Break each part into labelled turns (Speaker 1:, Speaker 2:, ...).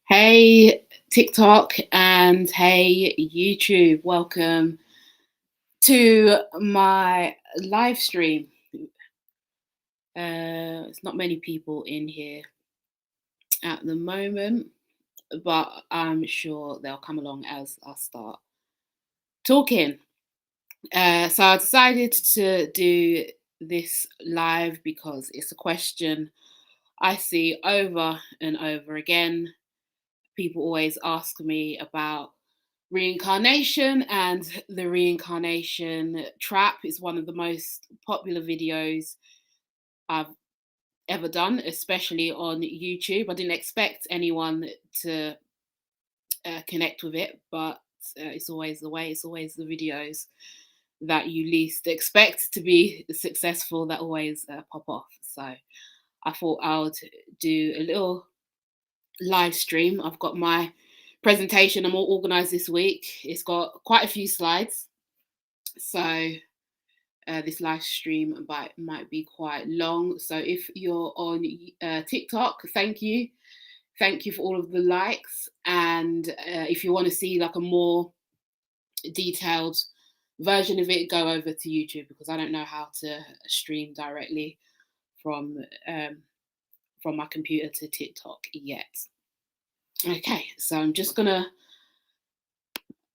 Speaker 1: Hey TikTok and hey YouTube, welcome to my live stream. It's not many people in here at the moment, but I'm sure they'll come along as I start talking. So I decided to do this live because it's a question I see over and over again. People always ask me about reincarnation, and the reincarnation trap is one of the most popular videos I've ever done, especially on YouTube. I didn't expect anyone to connect with it, but it's always the way. It's always the videos that you least expect to be successful that always pop off. So I thought I would do a little live stream. I've got my presentation. I'm all organized this week. It's got quite a few slides. So this live stream might be quite long. So if you're on TikTok, thank you. Thank you for all of the likes. And if you want to see like a more detailed version of it, go over to YouTube because I don't know how to stream directly from my computer to TikTok yet. Okay, so I'm just gonna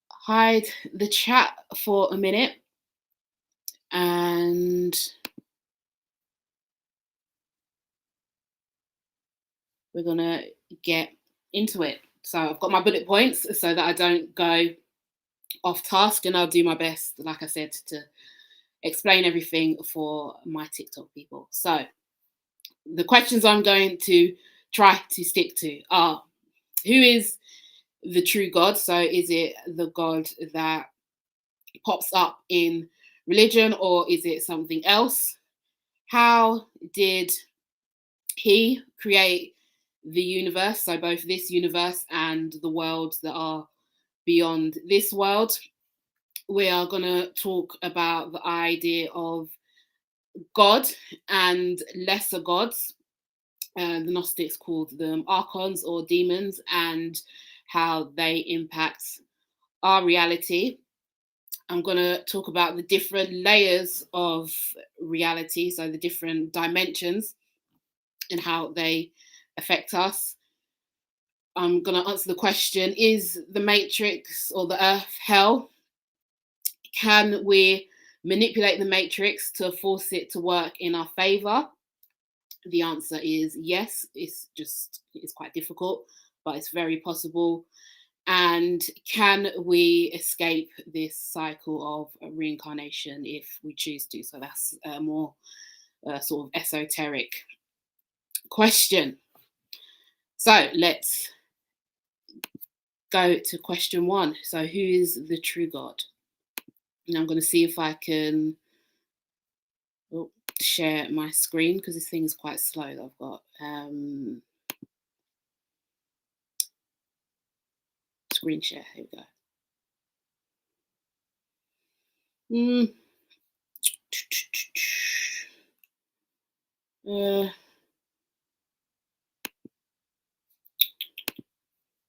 Speaker 1: hide the chat for a minute and we're gonna get into it. So I've got my bullet points so that I don't go off task, and I'll do my best, like I said, to explain everything for my TikTok people. So the questions I'm going to try to stick to are: who is the true God? So is it the God that pops up in religion, or is it something else? How did he create the universe? So both this universe and the worlds that are beyond this world. We are going to talk about the idea of God and lesser gods. The Gnostics called them archons or demons, and how they impact our reality. I'm going to talk about the different layers of reality, so the different dimensions and how they affect us. I'm going to answer the question: is the matrix or the earth hell? Can we manipulate the matrix to force it to work in our favor? The answer is yes. It's quite difficult, but it's very possible. And can we escape this cycle of reincarnation if we choose to? So that's a more sort of esoteric question. So let's go to question one. So who is the true God? And I'm going to see if I can share my screen because this thing is quite slow that I've got. Screen share, here we go.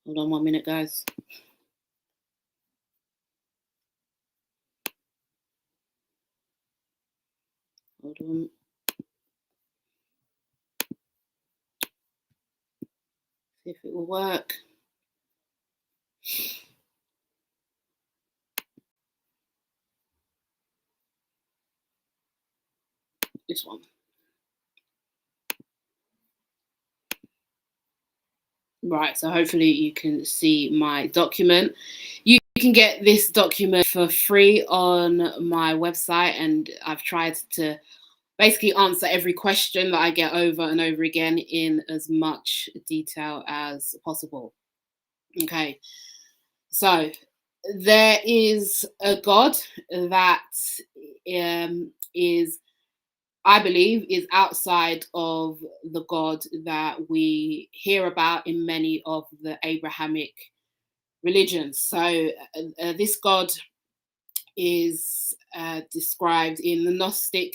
Speaker 1: Hold on 1 minute, guys. Hold on. See if it will work. This one. Right, so hopefully you can see my document. You can get this document for free on my website, and I've tried to basically answer every question that I get over and over again in as much detail as possible. Okay, so there is a God that is, I believe, is outside of the God that we hear about in many of the Abrahamic religions. So this God is described in the Gnostic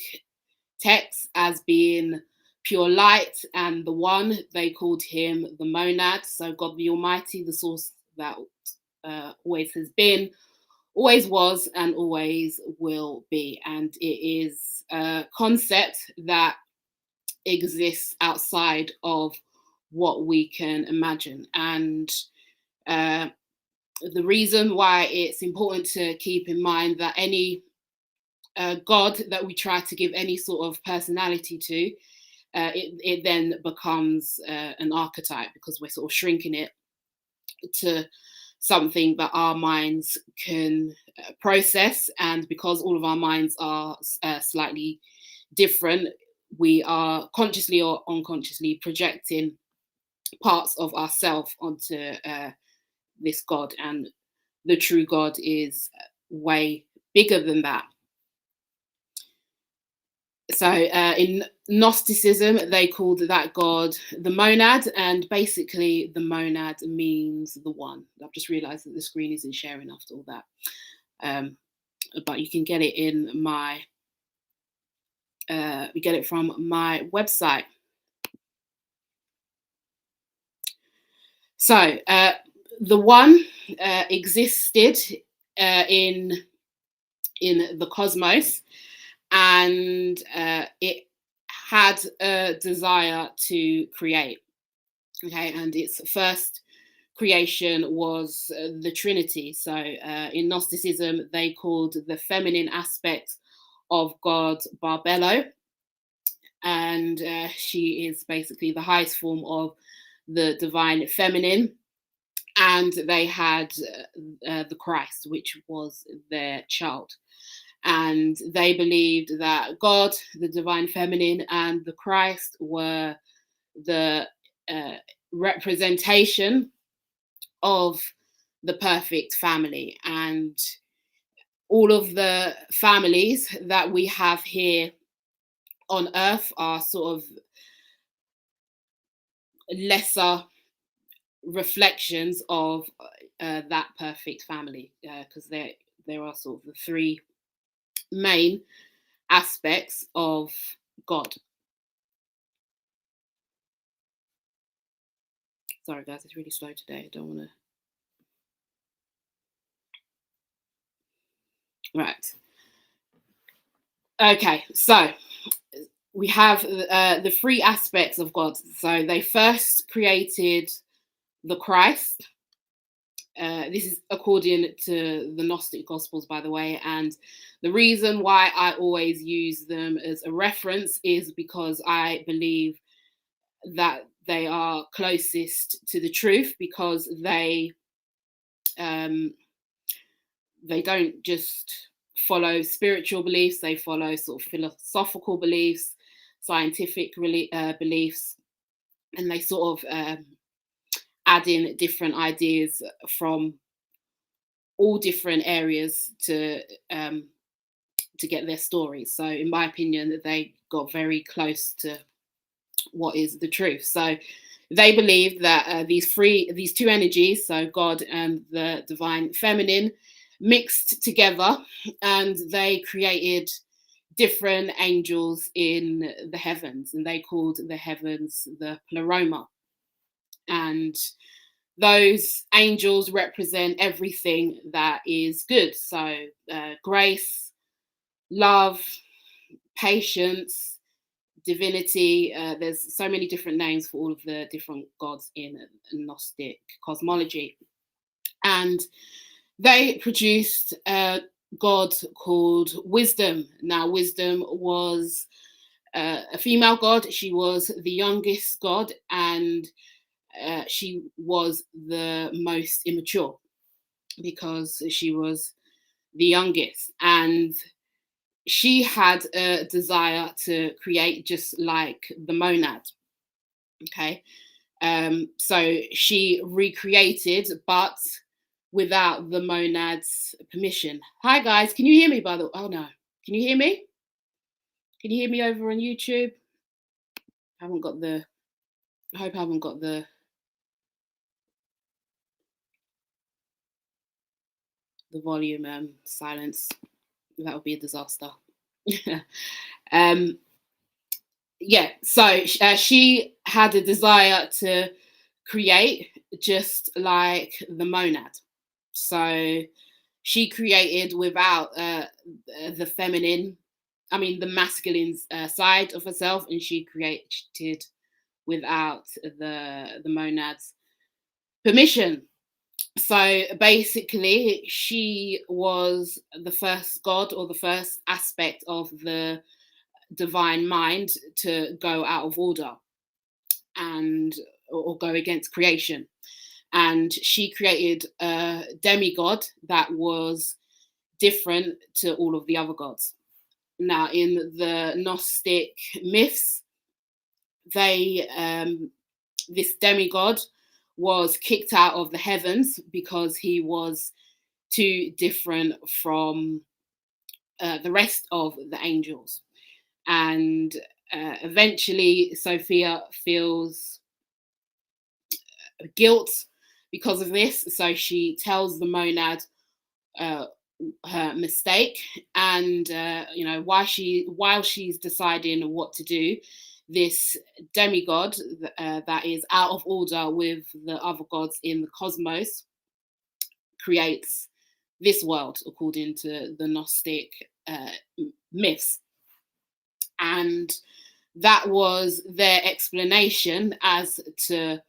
Speaker 1: texts as being pure light and the one, they called him the monad. So God the Almighty, the source that always has been, always was, and always will be. And it is a concept that exists outside of what we can imagine. And the reason why it's important to keep in mind that any God that we try to give any sort of personality to, it then becomes an archetype, because we're sort of shrinking it to something that our minds can process. And because all of our minds are slightly different, we are consciously or unconsciously projecting parts of ourselves onto this God. And the true God is way bigger than that. So in Gnosticism, they called that God the monad, and basically the monad means the one. I've just realized that the screen isn't sharing after all that. But you can get it in my, we get it from my website. So the one existed in the cosmos, and it had a desire to create. Okay, and its first creation was the Trinity. So in Gnosticism, they called the feminine aspect of God Barbelo, and she is basically the highest form of the divine feminine. And they had the Christ, which was their child. And they believed that God, the divine feminine, and the Christ were the representation of the perfect family. And all of the families that we have here on earth are sort of lesser reflections of that perfect family, because there are sort of the three main aspects of God. Sorry guys, it's really slow today. I don't want to. Right. Okay, so we have the three aspects of God. So they first created the Christ. This is according to the Gnostic Gospels, by the way. And the reason why I always use them as a reference is because I believe that they are closest to the truth, because they don't just follow spiritual beliefs, they follow sort of philosophical beliefs, scientific beliefs, and they sort of add in different ideas from all different areas to get their stories. So in my opinion, they got very close to what is the truth. So they believe that these two energies, so God and the divine feminine, mixed together, and they created different angels in the heavens, and they called the heavens the pleroma. And those angels represent everything that is good. So grace, love, patience, divinity. There's so many different names for all of the different gods in Gnostic cosmology. And they produced a god called Wisdom. Now, Wisdom was a female god. She was the youngest god, and she was the most immature because she was the youngest. And she had a desire to create just like the monad. Okay. So she recreated, but without the monad's permission. Hi guys, can you hear me by the way? Oh no, can you hear me? Can you hear me over on YouTube? I hope I haven't got the volume silence. That would be a disaster. yeah, so she had a desire to create just like the monad. So she created without the feminine, I mean, the masculine side of herself, and she created without the monad's permission. So basically, she was the first god or the first aspect of the divine mind to go out of order and or go against creation. And she created a demigod that was different to all of the other gods. Now, in the Gnostic myths, they this demigod was kicked out of the heavens because he was too different from the rest of the angels. And eventually, Sophia feels guilt because of this. So she tells the monad uh, her mistake, and while she's deciding what to do, this demigod that is out of order with the other gods in the cosmos creates this world according to the Gnostic myths. And that was their explanation as to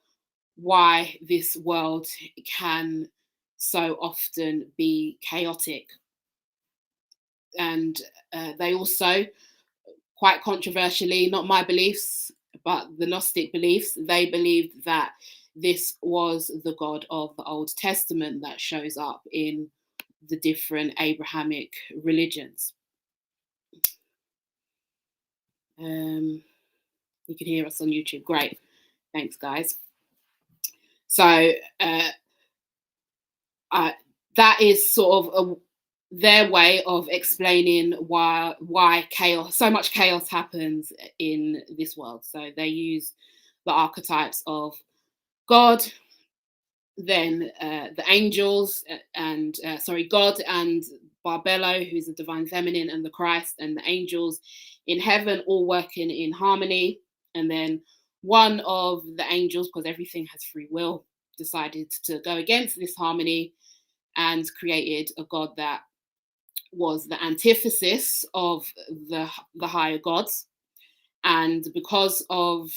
Speaker 1: why this world can so often be chaotic. And they also, quite controversially, not my beliefs, but the Gnostic beliefs, they believed that this was the God of the Old Testament that shows up in the different Abrahamic religions. You can hear us on YouTube. Great. Thanks, guys. So that is sort of their way of explaining why chaos, so much chaos happens in this world. So they use the archetypes of God, then the angels, and God and Barbello, who's the divine feminine, and the Christ and the angels in heaven, all working in harmony. And then one of the angels, because everything has free will, decided to go against this harmony and created a god that was the antithesis of the higher gods. And because of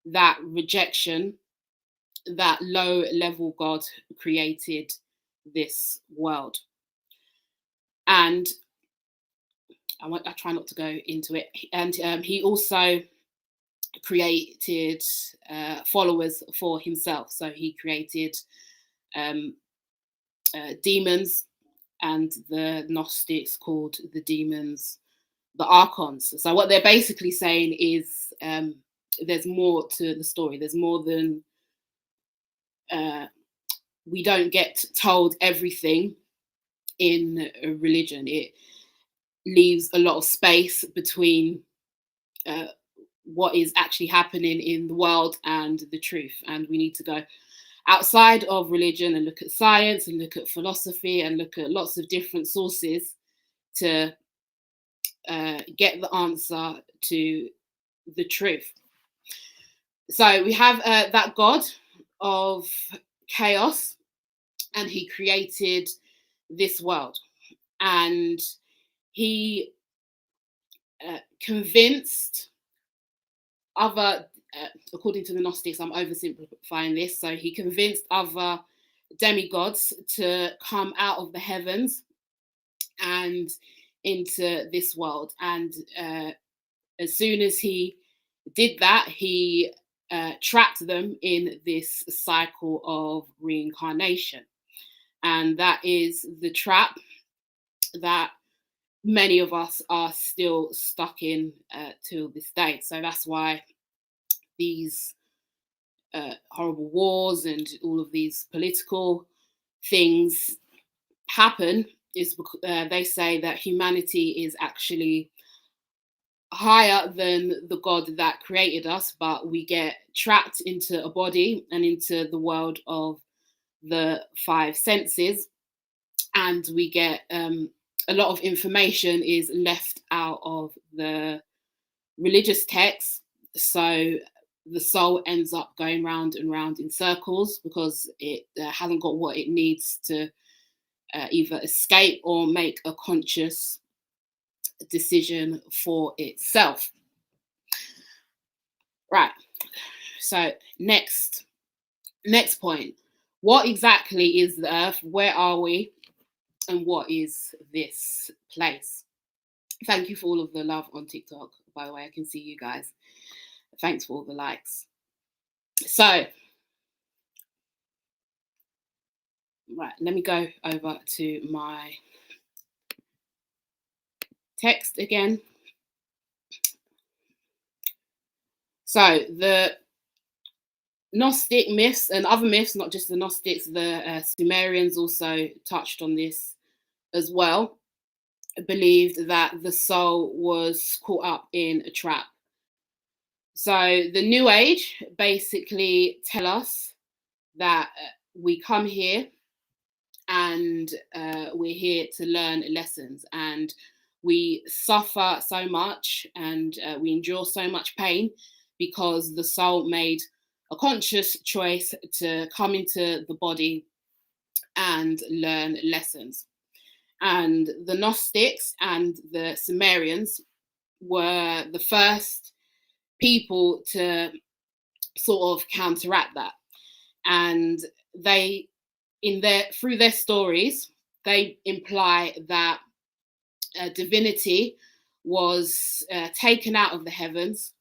Speaker 1: that rejection, that low level god created this world. And I try not to go into it. And he also created followers for himself. So he created demons, and the Gnostics called the demons the archons. So what they're basically saying is there's more to the story. There's more than we don't get told everything in a religion. It leaves a lot of space between what is actually happening in the world and the truth. And we need to go outside of religion and look at science and look at philosophy and look at lots of different sources to get the answer to the truth. So we have that God of chaos, and he created this world, and he convinced other, according to the Gnostics, I'm oversimplifying this, so he convinced other demigods to come out of the heavens and into this world. And as soon as he did that, he trapped them in this cycle of reincarnation. And that is the trap that many of us are still stuck in till this day. So that's why these horrible wars and all of these political things happen, is because they say that humanity is actually higher than the God that created us, but we get trapped into a body and into the world of the five senses, and we get a lot of information is left out of the religious texts, So the soul ends up going round and round in circles because it hasn't got what it needs to either escape or make a conscious decision for itself. Right. So next point. What exactly is the earth? Where are we? And what is this place? Thank you for all of the love on TikTok. By the way, I can see you guys. Thanks for all the likes. So, right, let me go over to my text again. So, the Gnostic myths and other myths, not just the Gnostics, the Sumerians also touched on this as well, believed that the soul was caught up in a trap. So the New Age basically tell us that we come here and we're here to learn lessons, and we suffer so much and we endure so much pain because the soul made a conscious choice to come into the body and learn lessons. And the Gnostics and the Sumerians were the first people to sort of counteract that. And they, through their stories, they imply that divinity was taken out of the heavens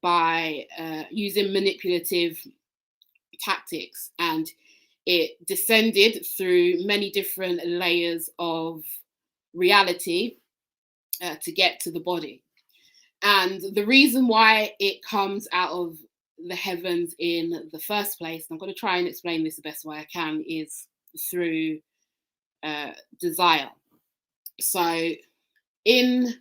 Speaker 1: by using manipulative tactics, and it descended through many different layers of reality to get to the body. And the reason why it comes out of the heavens in the first place, and I'm going to try and explain this the best way I can, is through desire. So in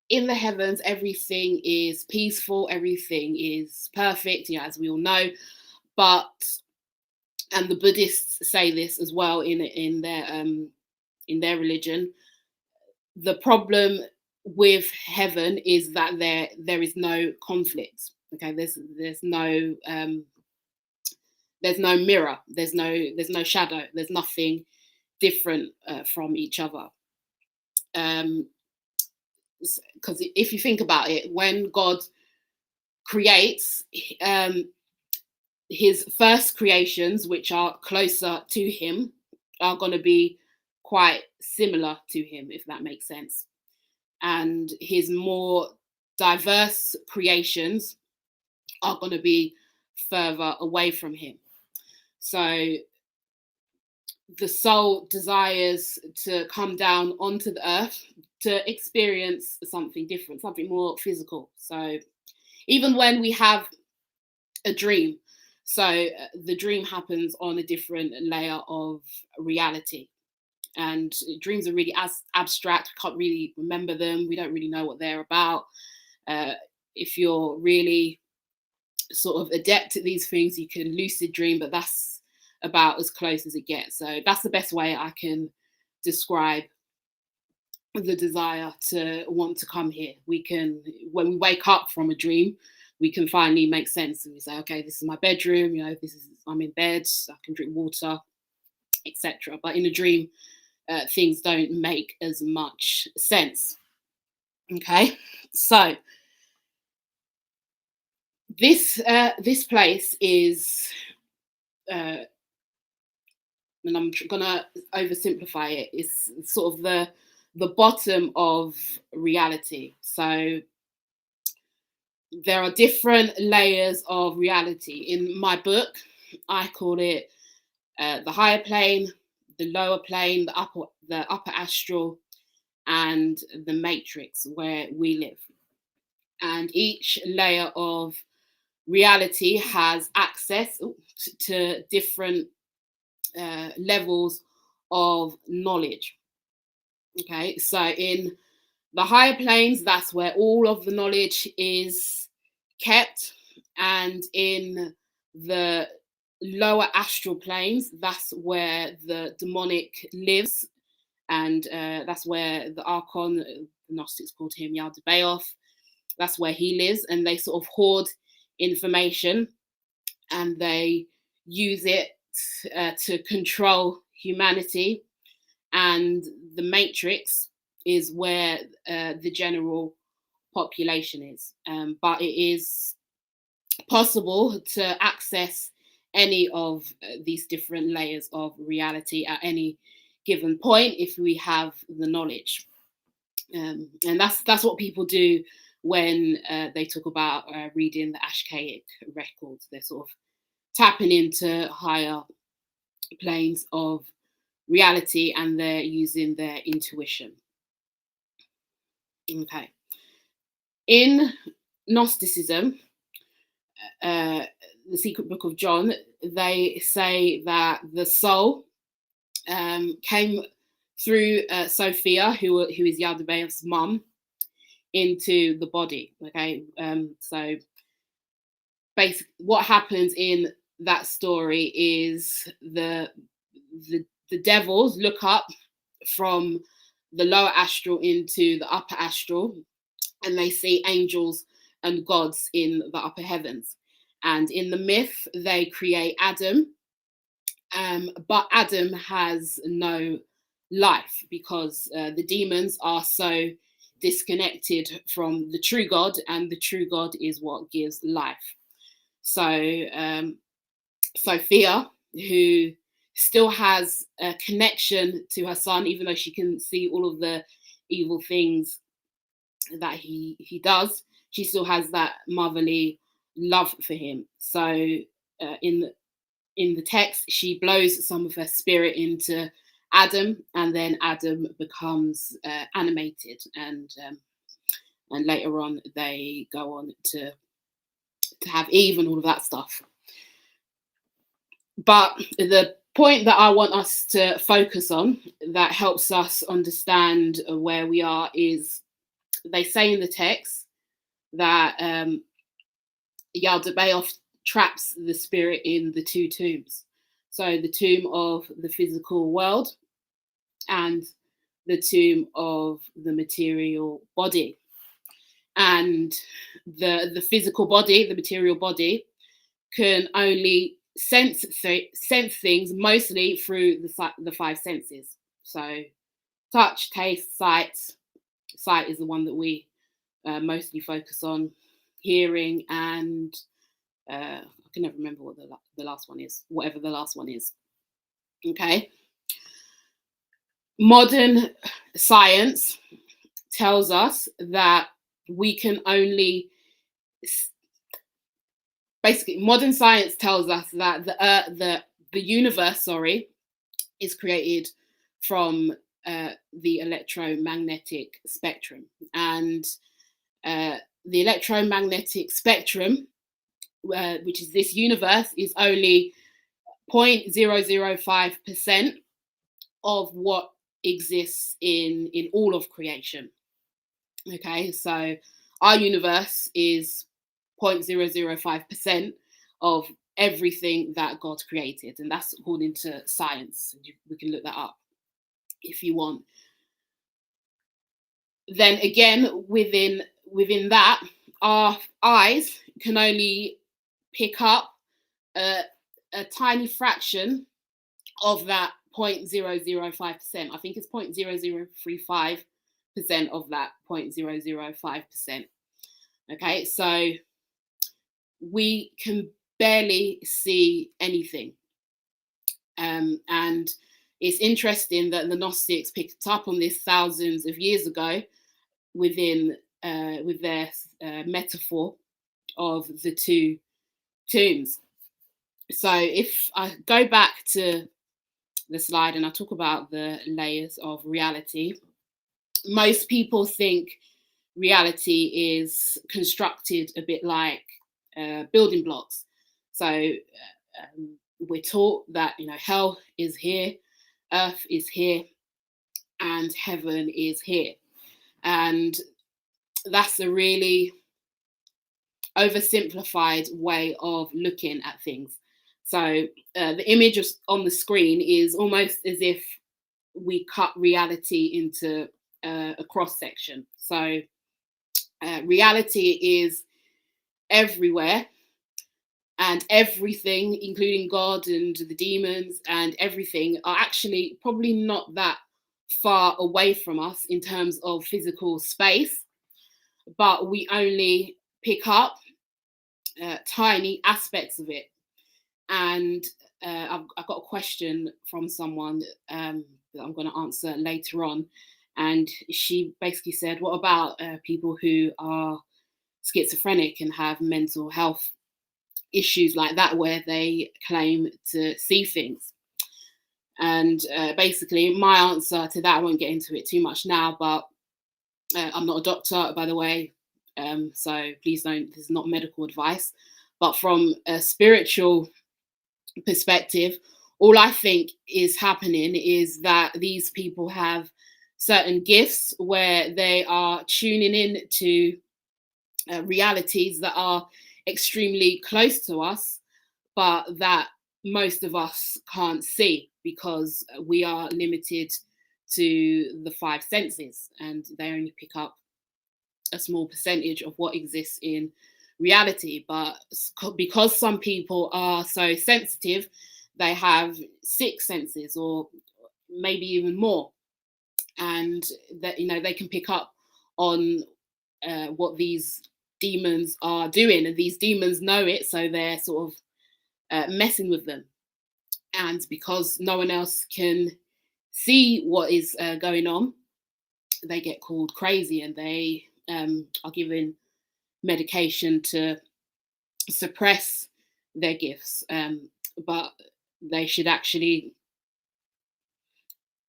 Speaker 1: the heavens, everything is peaceful, everything is perfect, as we all know. But, and the Buddhists say this as well in their religion, the problem with heaven is that there is no conflict. Okay, there's no mirror, there's no shadow, there's nothing different from each other. Because if you think about it, when God creates his first creations, which are closer to him, are going to be quite similar to him, if that makes sense. And his more diverse creations are going to be further away from him. So the soul desires to come down onto the earth to experience something different, something more physical. So even when we have a dream, so the dream happens on a different layer of reality. And dreams are really abstract. We can't really remember them. We don't really know what they're about. If you're really sort of adept at these things, you can lucid dream, but that's about as close as it gets. So that's the best way I can describe the desire to want to come here. We can, when we wake up from a dream, we can finally make sense, and we say, okay, this is my bedroom, I'm in bed, I can drink water, etc. But in a dream, things don't make as much sense. Okay, so this place is, and I'm gonna oversimplify it, it's sort of the bottom of reality. So there are different layers of reality. In my book, I call it the higher plane, the lower plane, the upper astral, and the matrix where we live. And each layer of reality has access to different levels of knowledge. Okay, so in the higher planes, that's where all of the knowledge is kept, and in the lower astral planes, that's where the demonic lives, and that's where the archon, the Gnostics called him Yaldabaoth. That's where he lives, and they sort of hoard information and they use it to control humanity. And the matrix is where the general population is. But it is possible to access any of these different layers of reality at any given point if we have the knowledge. And that's what people do when they talk about reading the Ashkaic records. They're sort of tapping into higher planes of reality and they're using their intuition. Okay. In Gnosticism, the Secret Book of John, they say that the soul came through Sophia, who is Yaldabaoth's mum, into the body. Okay, so basically, what happens in that story is the devils look up from the lower astral into the upper astral, and they see angels and gods in the upper heavens. And in the myth, they create Adam, but Adam has no life because the demons are so disconnected from the true God, and the true God is what gives life. So Sophia, who still has a connection to her son, even though she can see all of the evil things that he does, she still has that motherly love for him. So in the text, she blows some of her spirit into Adam, and then Adam becomes animated, and later on they go on to have Eve and all of that stuff. But the point that I want us to focus on that helps us understand where we are is they say in the text that Yaldabaoth traps the spirit in the two tombs. So the tomb of the physical world and the tomb of the material body. And the physical body, the material body, can only sense things mostly through the five senses. So touch, taste, sight. Sight is the one that we mostly focus on. Hearing and I can never remember what the last one is, whatever the last one is. Okay. Modern science tells us that we can only, basically, modern science tells us that the universe, is created from the electromagnetic spectrum, and the electromagnetic spectrum, which is this universe, is only 0.005% of what exists in all of creation. Okay, so our universe is 0.005% of everything that God created, and that's according to science. We can look that up if you want. Then again, within that, our eyes can only pick up a tiny fraction of that 0.005%. I think it's 0.0035% of that 0.005%. Okay, so we can barely see anything. And it's interesting that the Gnostics picked up on this thousands of years ago with their metaphor of the two tombs. So if I go back to the slide and I talk about the layers of reality, most people think reality is constructed a bit like building blocks. So we're taught that, hell is here, earth is here, and heaven is here. And that's a really oversimplified way of looking at things. So the image on the screen is almost as if we cut reality into a cross section. So reality is everywhere, and everything, including God and the demons and everything, are actually probably not that far away from us in terms of physical space, but we only pick up tiny aspects of it. And I've got a question from someone that I'm going to answer later on. And she basically said, what about people who are schizophrenic and have mental health issues like that, where they claim to see things? And basically, my answer to that, I won't get into it too much now, but I'm not a doctor, by the way. So please don't, this is not medical advice. But from a spiritual perspective, all I think is happening is that these people have certain gifts where they are tuning in to realities that are extremely close to us, but that most of us can't see because we are limited to the five senses, and they only pick up a small percentage of what exists in reality. But because some people are so sensitive, they have six senses or maybe even more, and that they can pick up on what these demons are doing, and these demons know it, so they're sort of messing with them. And because no one else can see what is going on, they get called crazy, and they are given medication to suppress their gifts. But they should actually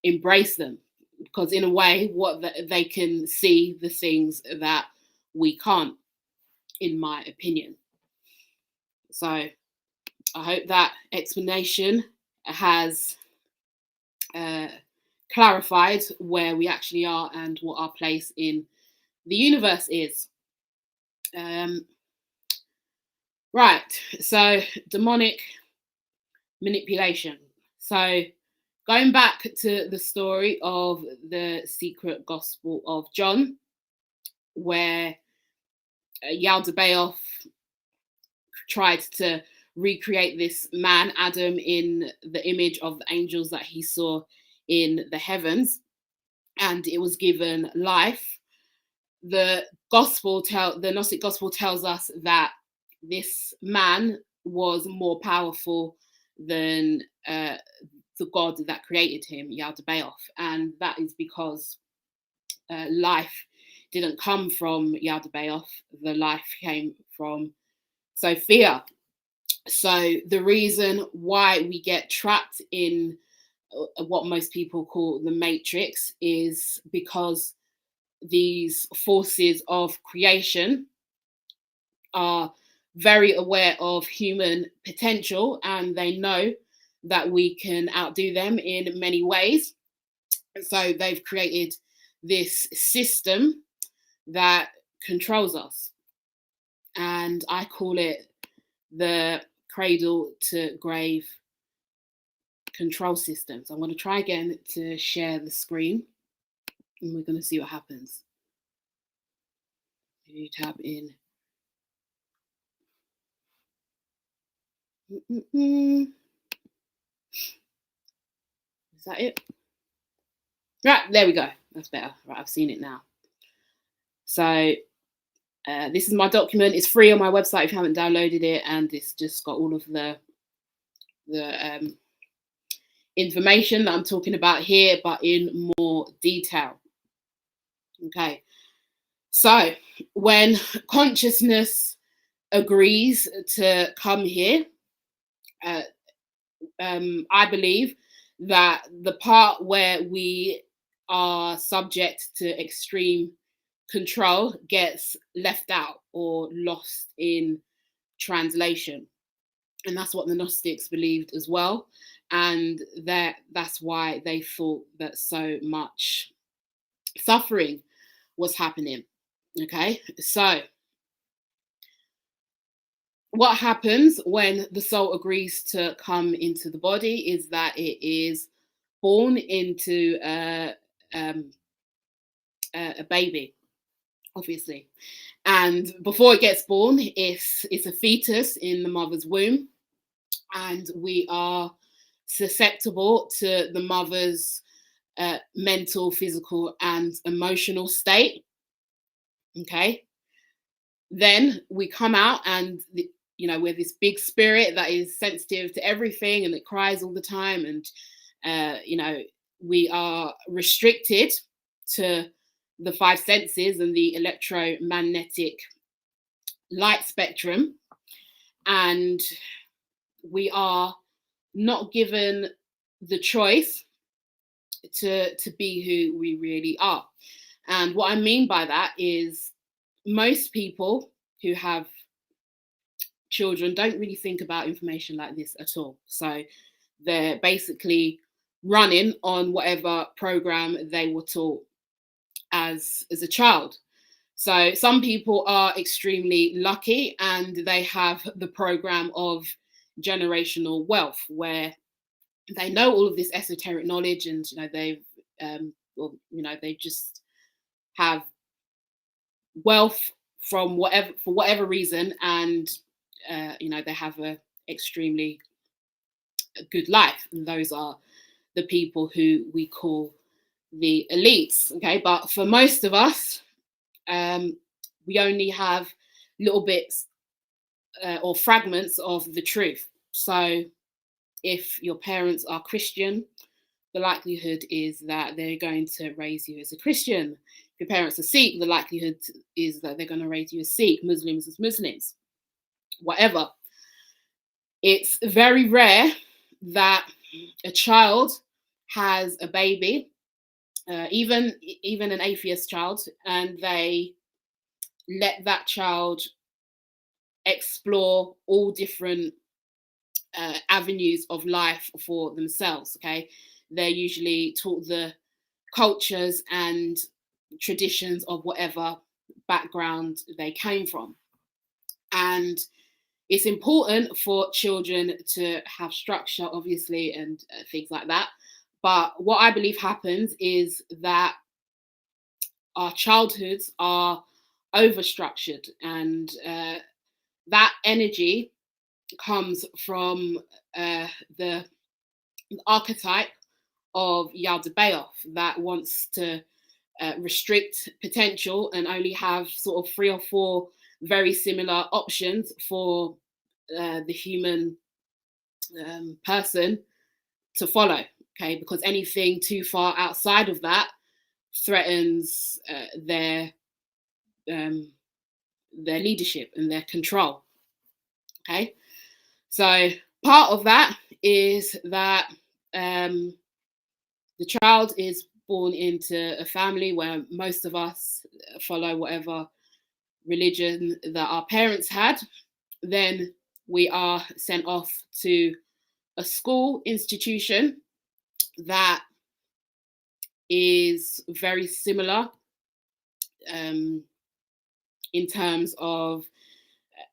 Speaker 1: embrace them, because in a way, what they can see the things that we can't, in my opinion. So I hope that explanation has clarified where we actually are and what our place in the universe is. Right, so demonic manipulation. So going back to the story of the secret gospel of John, where Yaldabaoth tried to recreate this man, Adam, in the image of the angels that he saw in the heavens, and it was given life. The Gnostic gospel tells us that this man was more powerful than the God that created him, Yaldabaoth, and that is because life didn't come from Yaldabaoth. The life came from Sophia. So the reason why we get trapped in what most people call the matrix is because these forces of creation are very aware of human potential, and they know that we can outdo them in many ways. So they've created this system that controls us, and I call it the cradle to grave control system. So I'm going to try again to share the screen, and we're going to see what happens. You tab in. Is that it? Right, there we go. That's better. Right, I've seen it now. So this is my document. It's free on my website if you haven't downloaded it, and it's just got all of the information that I'm talking about here, but in more detail. Okay, so when consciousness agrees to come here, I believe that the part where we are subject to extreme control gets left out or lost in translation. And that's what the Gnostics believed as well. And that's why they thought that so much suffering was happening. Okay, so what happens when the soul agrees to come into the body is that it is born into a baby, obviously. And before it gets born, it's a fetus in the mother's womb, and we are susceptible to the mother's mental, physical, and emotional state. Okay. Then we come out, and we're this big spirit that is sensitive to everything, and it cries all the time, and we are restricted to the five senses and the electromagnetic light spectrum, and we are not given the choice to be who we really are. And what I mean by that is, most people who have children don't really think about information like this at all. So they're basically running on whatever program they were taught as a child. So some people are extremely lucky, and they have the program of generational wealth, where they know all of this esoteric knowledge, and they just have wealth for whatever reason, and they have a extremely good life. And those are the people who we call the elites. Okay, but for most of us, we only have little bits or fragments of the truth. So if your parents are Christian, the likelihood is that they're going to raise you as a Christian. If your parents are Sikh, the likelihood is that they're going to raise you as Sikh, Muslims as Muslims, whatever. It's very rare that a child has a baby, even an atheist child, and they let that child explore all different avenues of life for themselves. Okay, they're usually taught the cultures and traditions of whatever background they came from. And it's important for children to have structure, obviously, and things like that. But what I believe happens is that our childhoods are overstructured, and that energy comes from the archetype of Yaldabaoth, that wants to restrict potential and only have sort of 3 or 4 very similar options for the human person to follow. Okay, because anything too far outside of that threatens their leadership and their control. Okay, so part of that is that the child is born into a family where most of us follow whatever religion that our parents had. Then we are sent off to a school institution that is very similar in terms of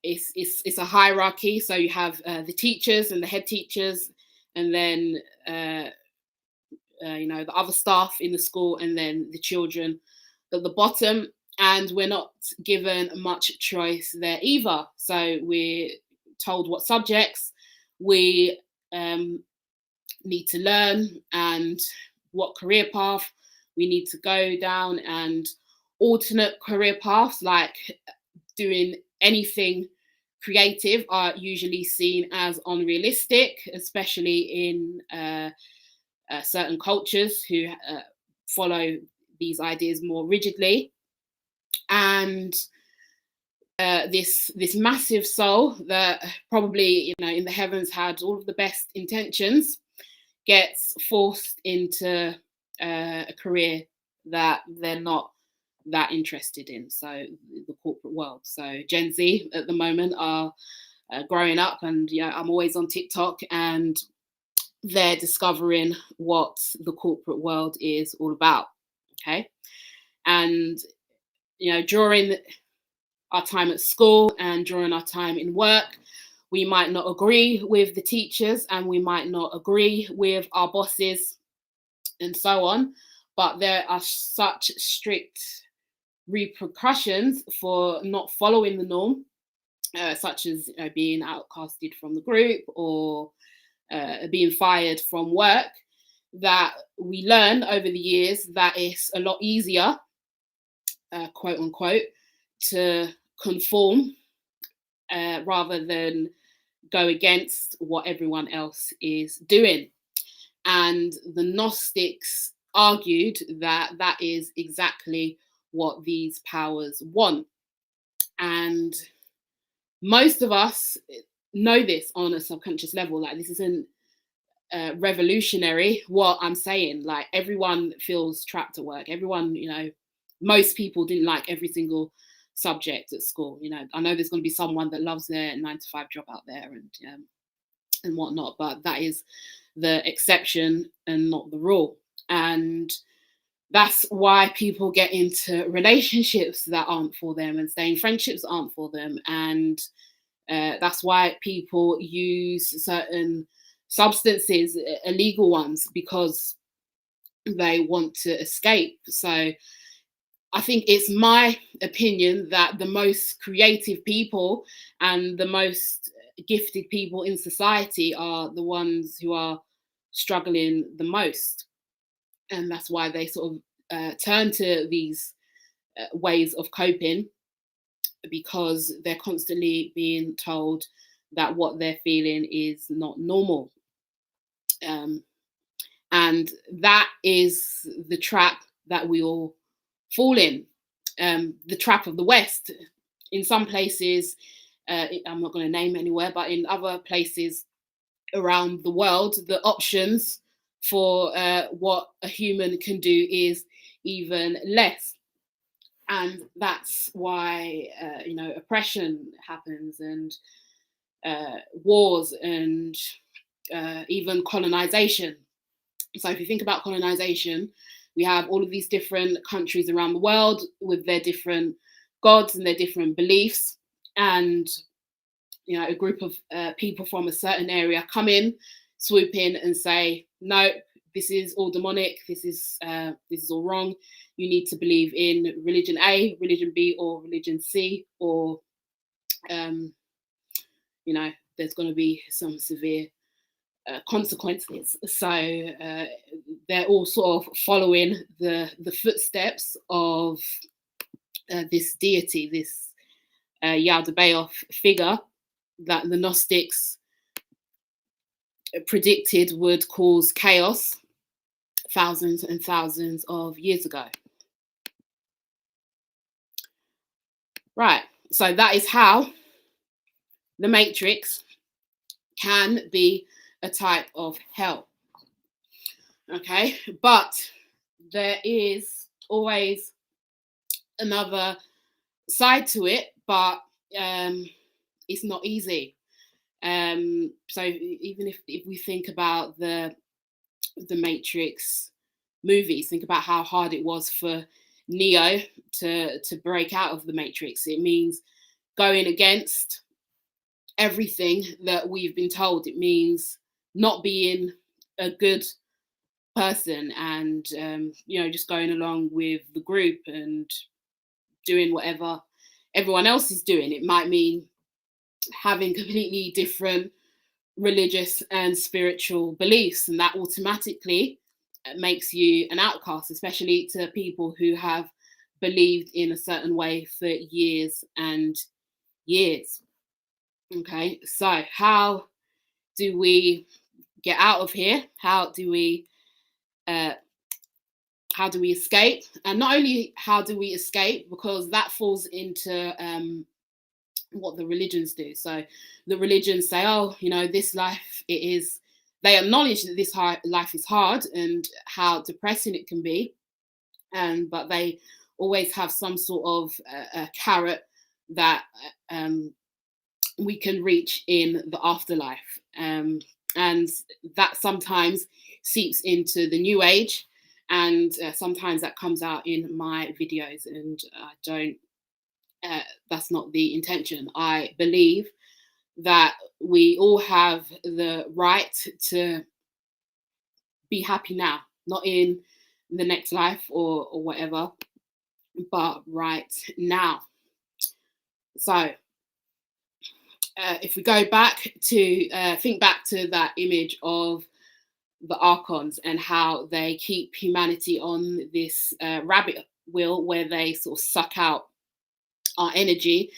Speaker 1: it's a hierarchy. So you have the teachers and the head teachers, and then the other staff in the school, and then the children at the bottom. And we're not given much choice there either. So we're told what subjects we need to learn and what career path we need to go down, and alternate career paths like doing anything creative are usually seen as unrealistic, especially in certain cultures who follow these ideas more rigidly. And this massive soul that probably in the heavens had all of the best intentions gets forced into a career that they're not that interested in. So the corporate world. So Gen Z at the moment are growing up, and I'm always on TikTok, and they're discovering what the corporate world is all about. Okay, and during our time at school and during our time in work, we might not agree with the teachers, and we might not agree with our bosses, and so on. but there are such strict repercussions for not following the norm, such as being outcasted from the group or being fired from work, that we learn over the years that it's a lot easier, quote unquote, to conform rather than go against what everyone else is doing. And the Gnostics argued that that is exactly what these powers want. And most of us know this on a subconscious level. Like, this isn't revolutionary what I'm saying. Like, everyone feels trapped at work. Everyone, most people didn't like every single subject at school. I know there's going to be someone that loves their 9-to-5 job out there and whatnot, but that is the exception and not the rule. And that's why people get into relationships that aren't for them, and stay in friendships that aren't for them. And that's why people use certain substances, illegal ones, because they want to escape. So I think it's my opinion that the most creative people and the most gifted people in society are the ones who are struggling the most. And that's why they sort of turn to these ways of coping, because they're constantly being told that what they're feeling is not normal. And that is the trap that we all fall in, the trap of the West. In some places, I'm not going to name anywhere, but in other places around the world, the options for what a human can do is even less. And that's why, oppression happens, and wars, and even colonization. So if you think about colonization, we have all of these different countries around the world with their different gods and their different beliefs. And, a group of people from a certain area come in, swoop in and say, no, this is all demonic. This is all wrong. You need to believe in religion A, religion B, or religion C, or, there's going to be some severe consequences. So they're all sort of following the footsteps of this deity, this Yaldabaoth figure that the Gnostics predicted would cause chaos thousands and thousands of years ago. Right, so that is how the Matrix can be a type of hell. Okay, but there is always another side to it, but it's not easy. So even if we think about the Matrix movies, think about how hard it was for Neo to break out of the Matrix. It means going against everything that we've been told. It means not being a good person and just going along with the group and doing whatever everyone else is doing. It might mean having completely different religious and spiritual beliefs, and that automatically makes you an outcast, especially to people who have believed in a certain way for years and years. Okay, so how do we get out of here? How do we escape? And not only how do we escape, because that falls into what the religions do. So the religions say, oh, this life, it is, they acknowledge that this life is hard and how depressing it can be, but they always have some sort of a carrot that we can reach in the afterlife, and that sometimes seeps into the new age, and sometimes that comes out in my videos, and I don't that's not the intention. I believe that we all have the right to be happy now, not in the next life or whatever, but right now. So if we go back to think back to that image of the archons and how they keep humanity on this rabbit wheel where they sort of suck out our energy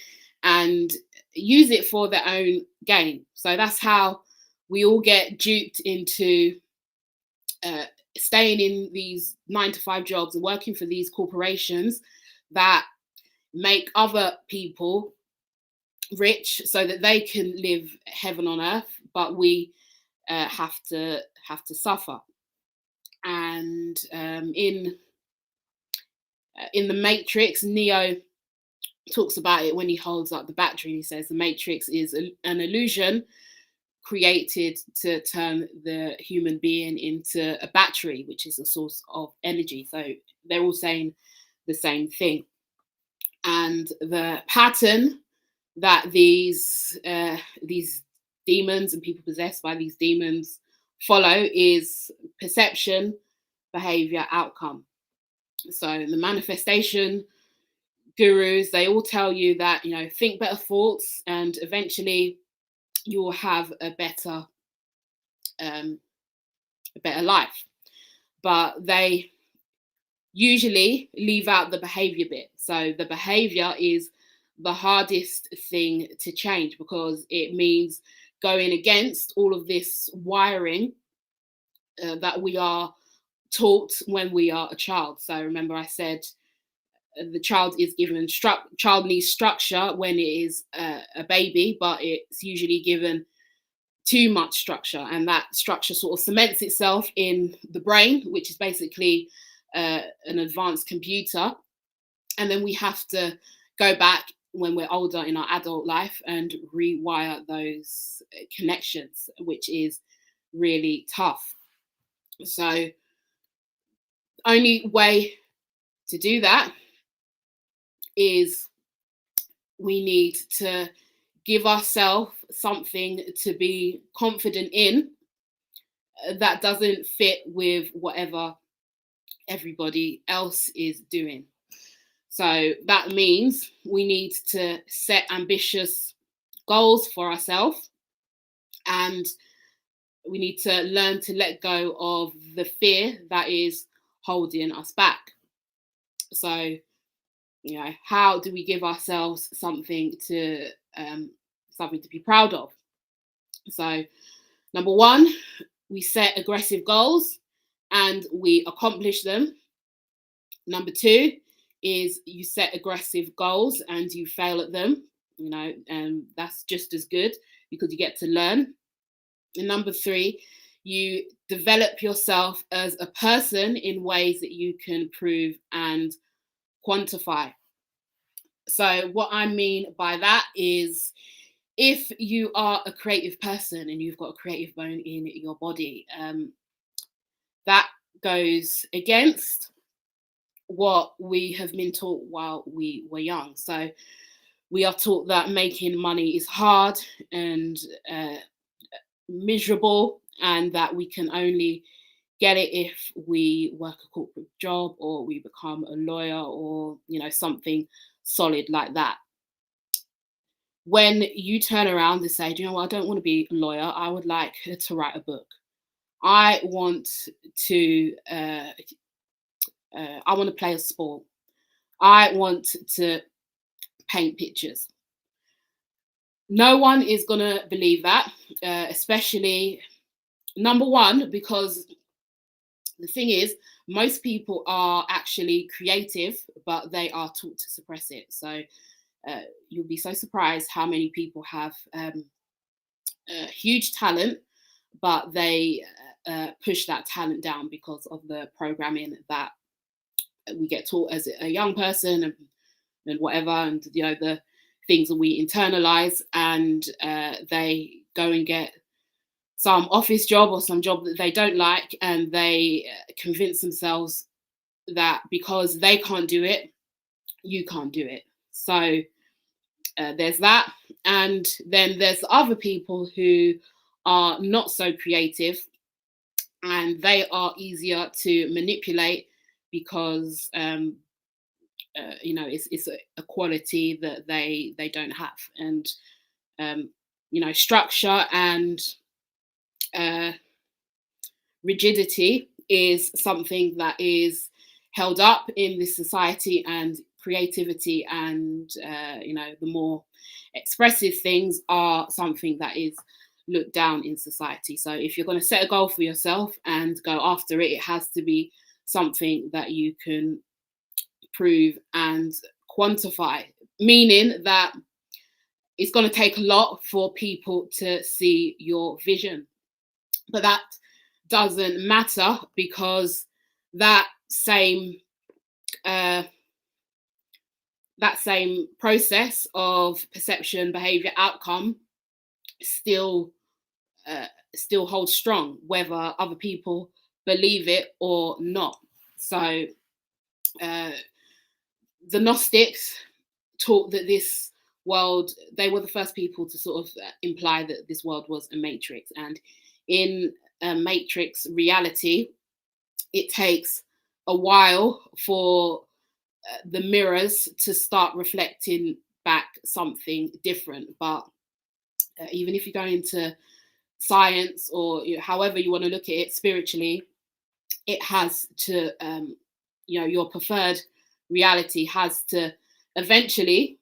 Speaker 1: and use it for their own gain. So that's how we all get duped into staying in these 9-to-5 jobs and working for these corporations that make other people rich so that they can live heaven on earth, but we have to suffer. And in the Matrix, Neo talks about it when he holds up the battery. He says the Matrix is an illusion created to turn the human being into a battery, which is a source of energy. So they're all saying the same thing. And the pattern that these demons and people possessed by these demons follow is perception, behavior, outcome. So the manifestation gurus, they all tell you that, you know, think better thoughts and eventually you will have a better life. But they usually leave out the behavior bit. So the behavior is the hardest thing to change because it means going against all of this wiring that we are taught when we are a child. So remember I said the child is given child needs structure when it is a baby, but it's usually given too much structure, and that structure sort of cements itself in the brain, which is basically an advanced computer. And then we have to go back when we're older in our adult life and rewire those connections, which is really tough. So only way to do that is we need to give ourselves something to be confident in that doesn't fit with whatever everybody else is doing. So that means we need to set ambitious goals for ourselves, and we need to learn to let go of the fear that is holding us back. So, you know, how do we give ourselves something to be proud of? So, number one, we set aggressive goals and we accomplish them. Number two is you set aggressive goals and you fail at them, you know, and that's just as good because you get to learn. And number three, you develop yourself as a person in ways that you can prove and quantify. So what I mean by that is if you are a creative person and you've got a creative bone in your body, that goes against what we have been taught while we were young. So we are taught that making money is hard and miserable, and that we can only get it if we work a corporate job or we become a lawyer or, you know, something solid like that. When you turn around and say, do you know what, I don't want to be a lawyer, I would like to write a book. I want to play a sport. I want to paint pictures. No one is going to believe that, especially, number one, because the thing is, most people are actually creative, but they are taught to suppress it. So you'll be so surprised how many people have huge talent, but they push that talent down because of the programming that we get taught as a young person and whatever, and, you know, the things that we internalize, and they go and get some office job or some job that they don't like, and they convince themselves that because they can't do it, you can't do it. So there's that. And then there's other people who are not so creative, and they are easier to manipulate because you know, it's a quality that they don't have. And you know, structure and rigidity is something that is held up in this society, and creativity and you know, the more expressive things are something that is looked down in society. So if you're going to set a goal for yourself and go after it, it has to be something that you can prove and quantify, meaning that it's going to take a lot for people to see your vision. But that doesn't matter, because that same process of perception, behavior, outcome still holds strong, whether other people believe it or not. So the Gnostics taught that this world, they were the first people to sort of imply that this world was a matrix, and in a matrix reality, it takes a while for the mirrors to start reflecting back something different. But even if you go into science, or you know, however you want to look at it spiritually, it has to you know, your preferred reality has to eventually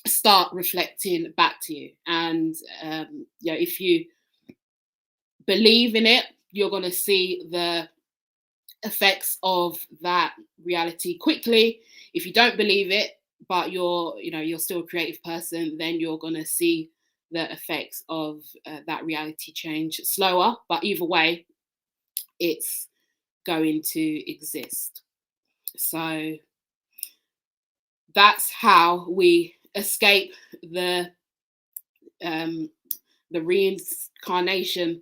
Speaker 1: start reflecting back to you. And you know, if you believe in it, you're going to see the effects of that reality quickly. If you don't believe it, but you're still a creative person, then you're going to see the effects of that reality change slower. But either way, it's going to exist. So that's how we escape the reincarnation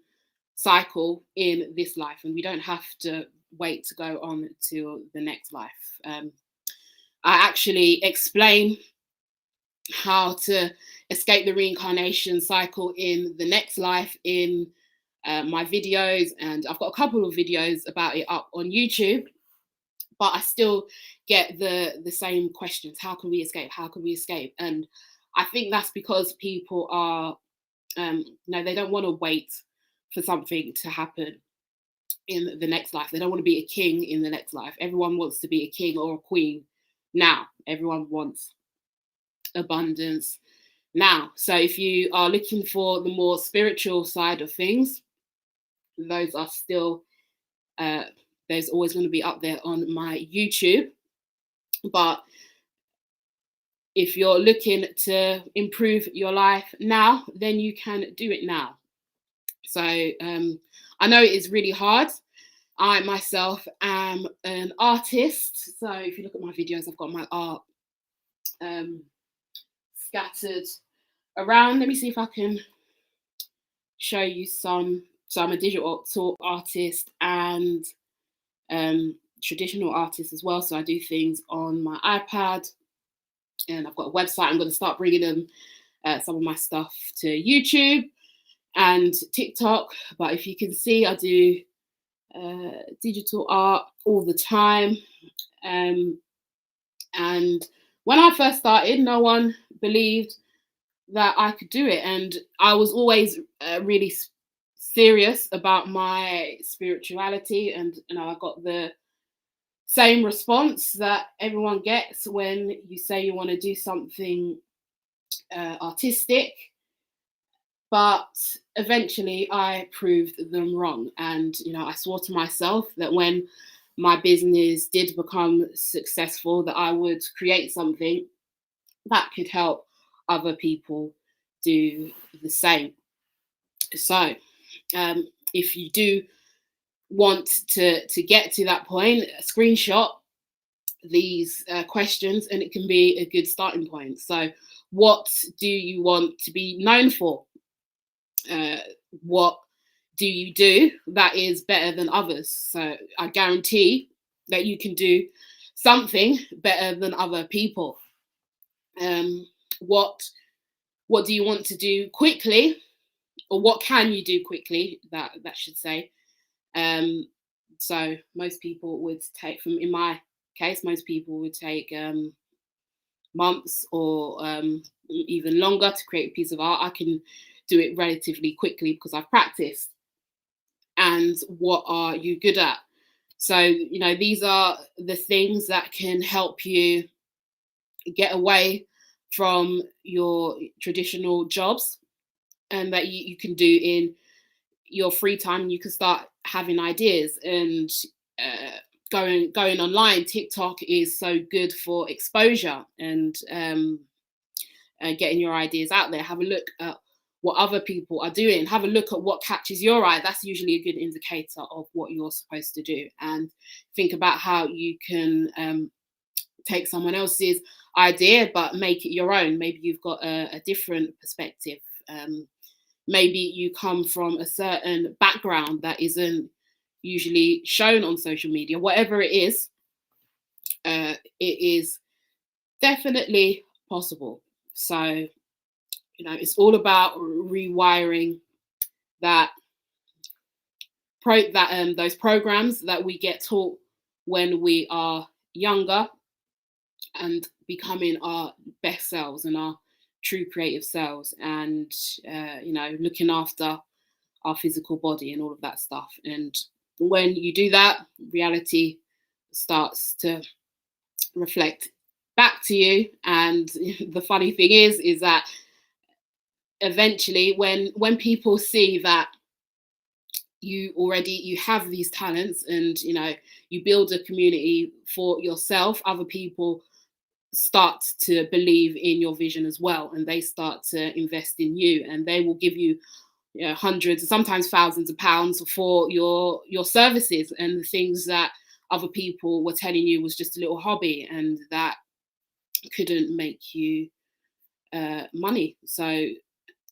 Speaker 1: cycle in this life, and we don't have to wait to go on to the next life. I actually explain how to escape the reincarnation cycle in the next life in my videos, and I've got a couple of videos about it up on YouTube. But I still get the same questions: how can we escape? How can we escape? And I think that's because people are no, they don't want to wait for something to happen in the next life. They don't want to be a king in the next life. Everyone wants to be a king or a queen now. Everyone wants abundance now. So if you are looking for the more spiritual side of things, those are still there's always going to be up there on my YouTube. But if you're looking to improve your life now, then you can do it now. So I know it is really hard. I myself am an artist. So if you look at my videos, I've got my art scattered around. Let me see if I can show you some. So I'm a digital artist and traditional artist as well. So I do things on my iPad, and I've got a website. I'm going to start bringing them some of my stuff to YouTube and TikTok. But if you can see, I do digital art all the time. And when I first started, no one believed that I could do it. And I was always really serious about my spirituality. And you know, I got the same response that everyone gets when you say you want to do something artistic. But eventually I proved them wrong. And, you know, I swore to myself that when my business did become successful, that I would create something that could help other people do the same. So if you do want to get to that point, screenshot these questions, and it can be a good starting point. So what do you want to be known for? What do you do that is better than others? So I guarantee that you can do something better than other people. What do you want to do quickly, or what can you do quickly? That should say. So most people would take, from in my case, most people would take months or even longer to create a piece of art. I can do it relatively quickly because I've practiced. And what are you good at? So, these are the things that can help you get away from your traditional jobs, and that you can do in your free time. You can start having ideas and going online. TikTok is so good for exposure and getting your ideas out there. Have a look at what other people are doing. Have a look at what catches your eye. That's usually a good indicator of what you're supposed to do. And think about how you can take someone else's idea but make it your own. Maybe you've got a different perspective. Maybe you come from a certain background that isn't usually shown on social media. Whatever it is definitely possible. So, it's all about rewiring those programs that we get taught when we are younger, and becoming our best selves and our true creative selves, and looking after our physical body and all of that stuff. And when you do that, reality starts to reflect back to you. And the funny thing is that eventually, when people see that you have these talents, and you build a community for yourself, other people start to believe in your vision as well, and they start to invest in you, and they will give you, hundreds and sometimes thousands of pounds for your services, and the things that other people were telling you was just a little hobby and that couldn't make you money. So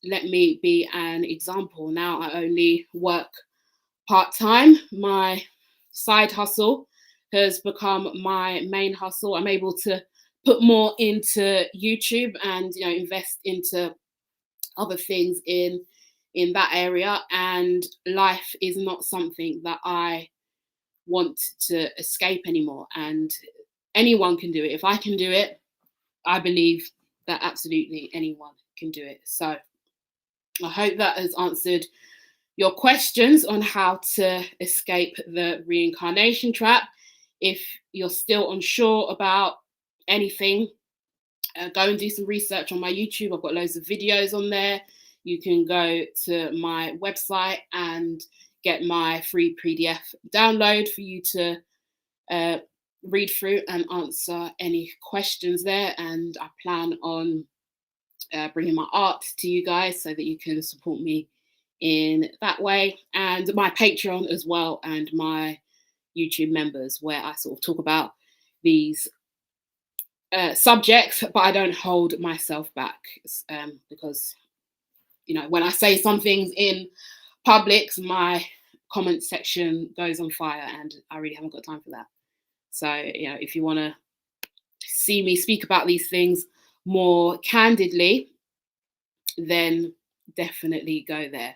Speaker 1: let me be an example. Now I only work part-time. My side hustle has become my main hustle. I'm able to put more into YouTube and invest into other things in that area. And life is not something that I want to escape anymore. And anyone can do it. If I can do it, I believe that absolutely anyone can do it. So I hope that has answered your questions on how to escape the reincarnation trap. If you're still unsure about anything, go and do some research on my YouTube. I've got loads of videos on there. You can go to my website and get my free PDF download for you to read through and answer any questions there. And I plan on bringing my art to you guys so that you can support me in that way, and my Patreon as well, and my YouTube members, where I sort of talk about these subjects, but I don't hold myself back, because when I say some things in public, my comment section goes on fire, and I really haven't got time for that. So if you want to see me speak about these things more candidly, then definitely go there.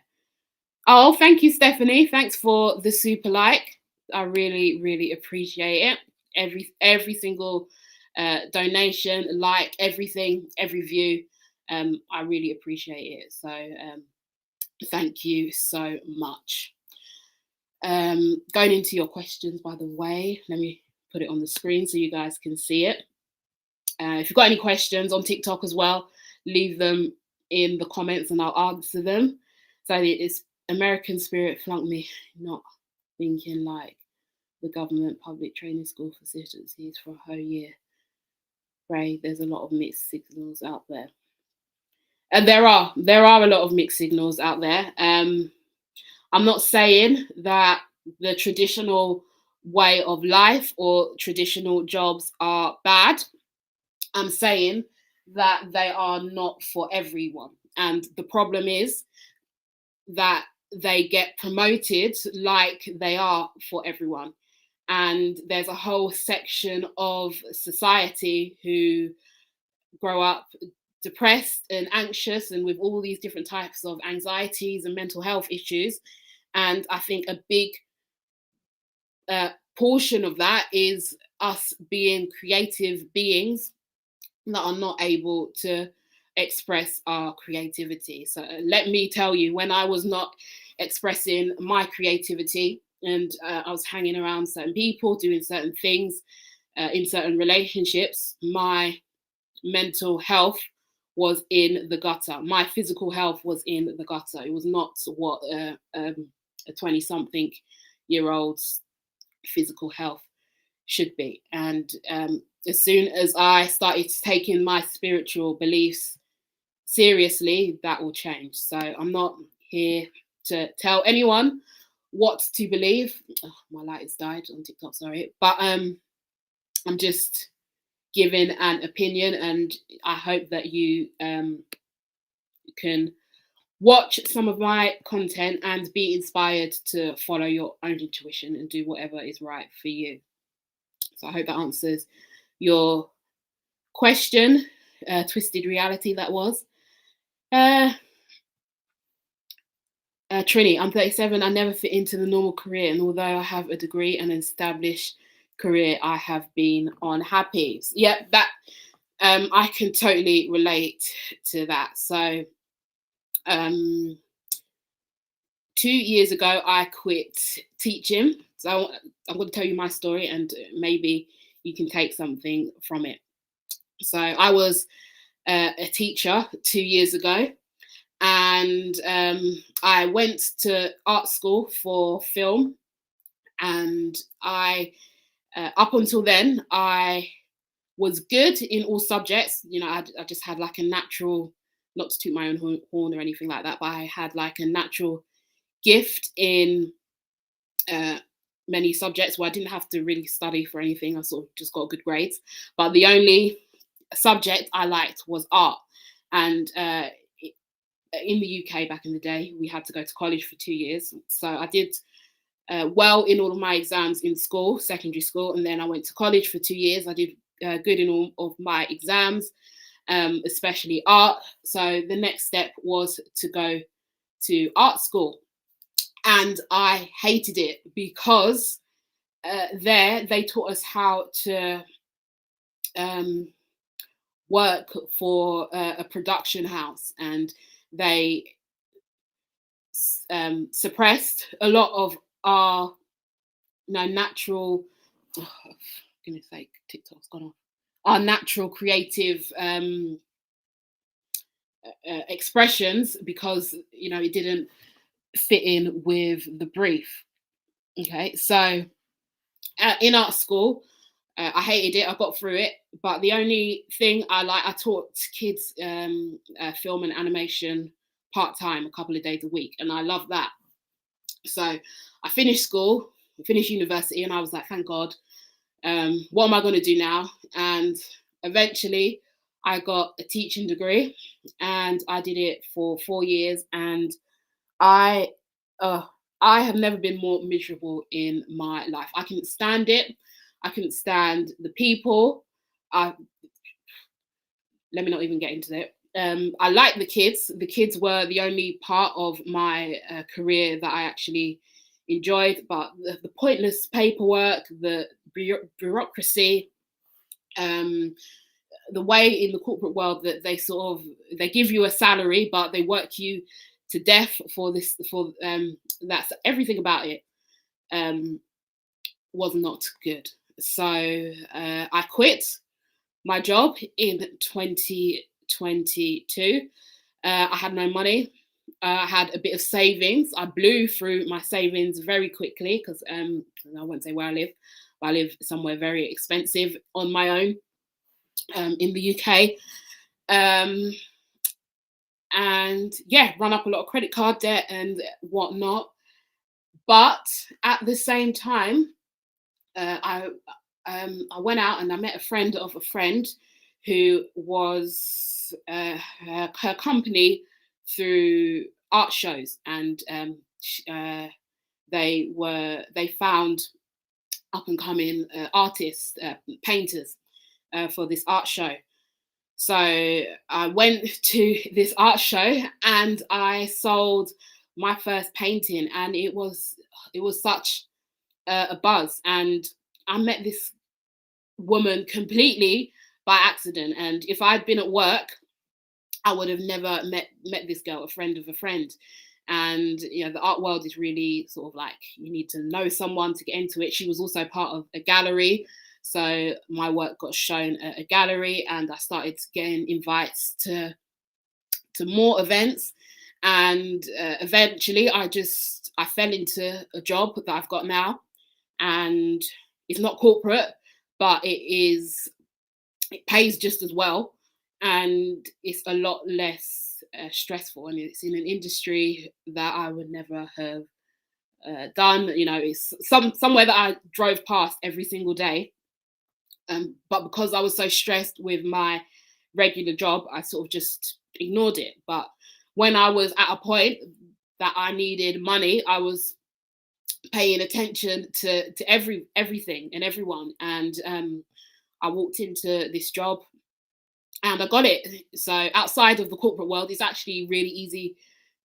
Speaker 1: Oh, thank you, Stephanie. Thanks for the super like. I really, really appreciate it. Every single donation, like, everything, every view. I really appreciate it. So thank you so much. Going into your questions, by the way, let me put it on the screen so you guys can see it. If you've got any questions on TikTok as well, leave them in the comments and I'll answer them. So it's American Spirit flunked me, not thinking like the government public training school facilities for a whole year. Ray, there's a lot of mixed signals out there. And there are a lot of mixed signals out there. I'm not saying that the traditional way of life or traditional jobs are bad. I'm saying that they are not for everyone. And the problem is that they get promoted like they are for everyone. And there's a whole section of society who grow up depressed and anxious and with all these different types of anxieties and mental health issues. And I think a big portion of that is us being creative beings that are not able to express our creativity. So let me tell you, when I was not expressing my creativity and I was hanging around certain people, doing certain things in certain relationships, my mental health was in the gutter. My physical health was in the gutter. It was not what a 20-something year old's physical health should be. And as soon as I started taking my spiritual beliefs seriously, that will change. So I'm not here to tell anyone what to believe. Oh, my light has died on TikTok, sorry. But I'm just giving an opinion, and I hope that you can watch some of my content and be inspired to follow your own intuition and do whatever is right for you. So I hope that answers your question. Twisted reality, that was. Trini, I'm 37. I never fit into the normal career, and although I have a degree and an established career, I have been unhappy. Yeah, that I can totally relate to that. So 2 years ago, I quit teaching. So I'm going to tell you my story, and maybe you can take something from it. So I was a teacher 2 years ago, and I went to art school for film, and I up until then I was good in all subjects. You know, I just had like a natural, not to toot my own horn or anything like that, but I had like a natural gift in many subjects where I didn't have to really study for anything. I sort of just got good grades. But the only subject I liked was art. And in the UK back in the day, we had to go to college for 2 years. So I did well in all of my exams in school, secondary school, and then I went to college for 2 years. I did good in all of my exams, especially art. So the next step was to go to art school. And I hated it because there they taught us how to work for a production house, and they suppressed a lot of our natural, oh, for goodness sake, TikTok's gone off, our natural creative expressions, because you know it didn't fit in with the brief. Okay, so in art school, I hated it. I got through it, but the only thing I taught kids film and animation part-time, a couple of days a week, and I love that. So I finished school, finished university, and I was like, thank God. What am I going to do now? And eventually I got a teaching degree, and I did it for 4 years, and I have never been more miserable in my life. I couldn't stand it. I couldn't stand the people. Let me not even get into it. I liked the kids. The kids were the only part of my career that I actually enjoyed, but the pointless paperwork, the bureaucracy, the way in the corporate world that they give you a salary, but they work you to death for that's everything about it was not good. So I quit my job in 2022. I had no money. I had a bit of savings. I blew through my savings very quickly because I won't say where I live, but I live somewhere very expensive on my own in the UK. And yeah, run up a lot of credit card debt and whatnot. But at the same time, I went out and I met a friend of a friend who was her company through art shows, and they found up and coming artists, painters for this art show. So I went to this art show and I sold my first painting, and it was such a buzz, and I met this woman completely by accident. And if I'd been at work, I would have never met this girl, a friend of a friend. And the art world is really sort of like, you need to know someone to get into it. She was also part of a gallery, so my work got shown at a gallery, and I started getting invites to more events. And eventually I fell into a job that I've got now, and it's not corporate, but it pays just as well, and it's a lot less stressful, and it's in an industry that I would never have done. It's somewhere that I drove past every single day, but because I was so stressed with my regular job, I sort of just ignored it. But when I was at a point that I needed money, I was paying attention to everything and everyone, and I walked into this job and I got it. So outside of the corporate world, it's actually really easy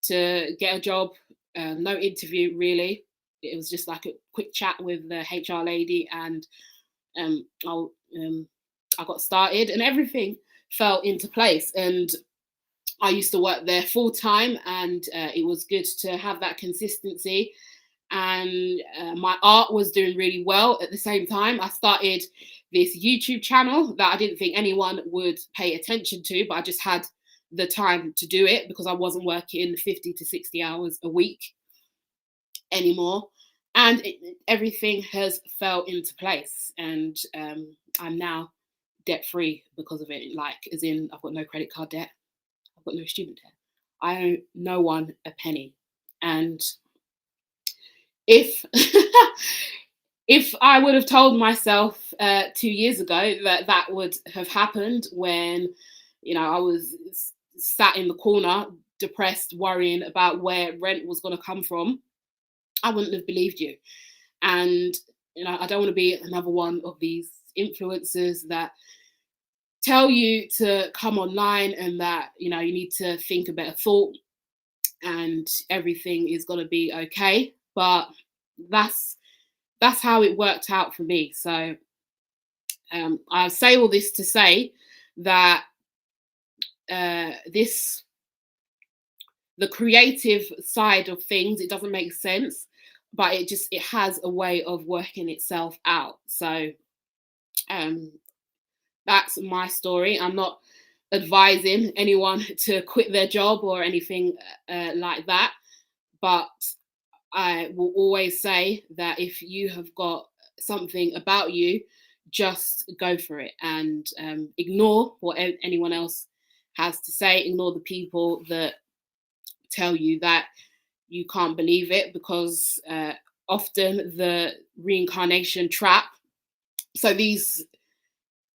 Speaker 1: to get a job. No interview really. It was just like a quick chat with the HR lady, and I got started, and everything fell into place. And I used to work there full time, and it was good to have that consistency. And my art was doing really well at the same time. I started this YouTube channel that I didn't think anyone would pay attention to, but I just had the time to do it because I wasn't working 50 to 60 hours a week anymore. And everything has fell into place, and I'm now debt free because of it. Like, as in, I've got no credit card debt, I've got no student debt, I owe no one a penny. And if if I would have told myself 2 years ago that that would have happened, when I was sat in the corner, depressed, worrying about where rent was going to come from, I wouldn't have believed you. And I don't want to be another one of these influencers that tell you to come online and that you need to think a better thought and everything is going to be okay. But that's how it worked out for me. So I say all this to say that the creative side of things, it doesn't make sense, but it has a way of working itself out. So that's my story. I'm not advising anyone to quit their job or anything like that, but I will always say that if you have got something about you, just go for it, and ignore what anyone else has to say. Ignore the people that tell you that you can't believe it, because often the reincarnation trap. So these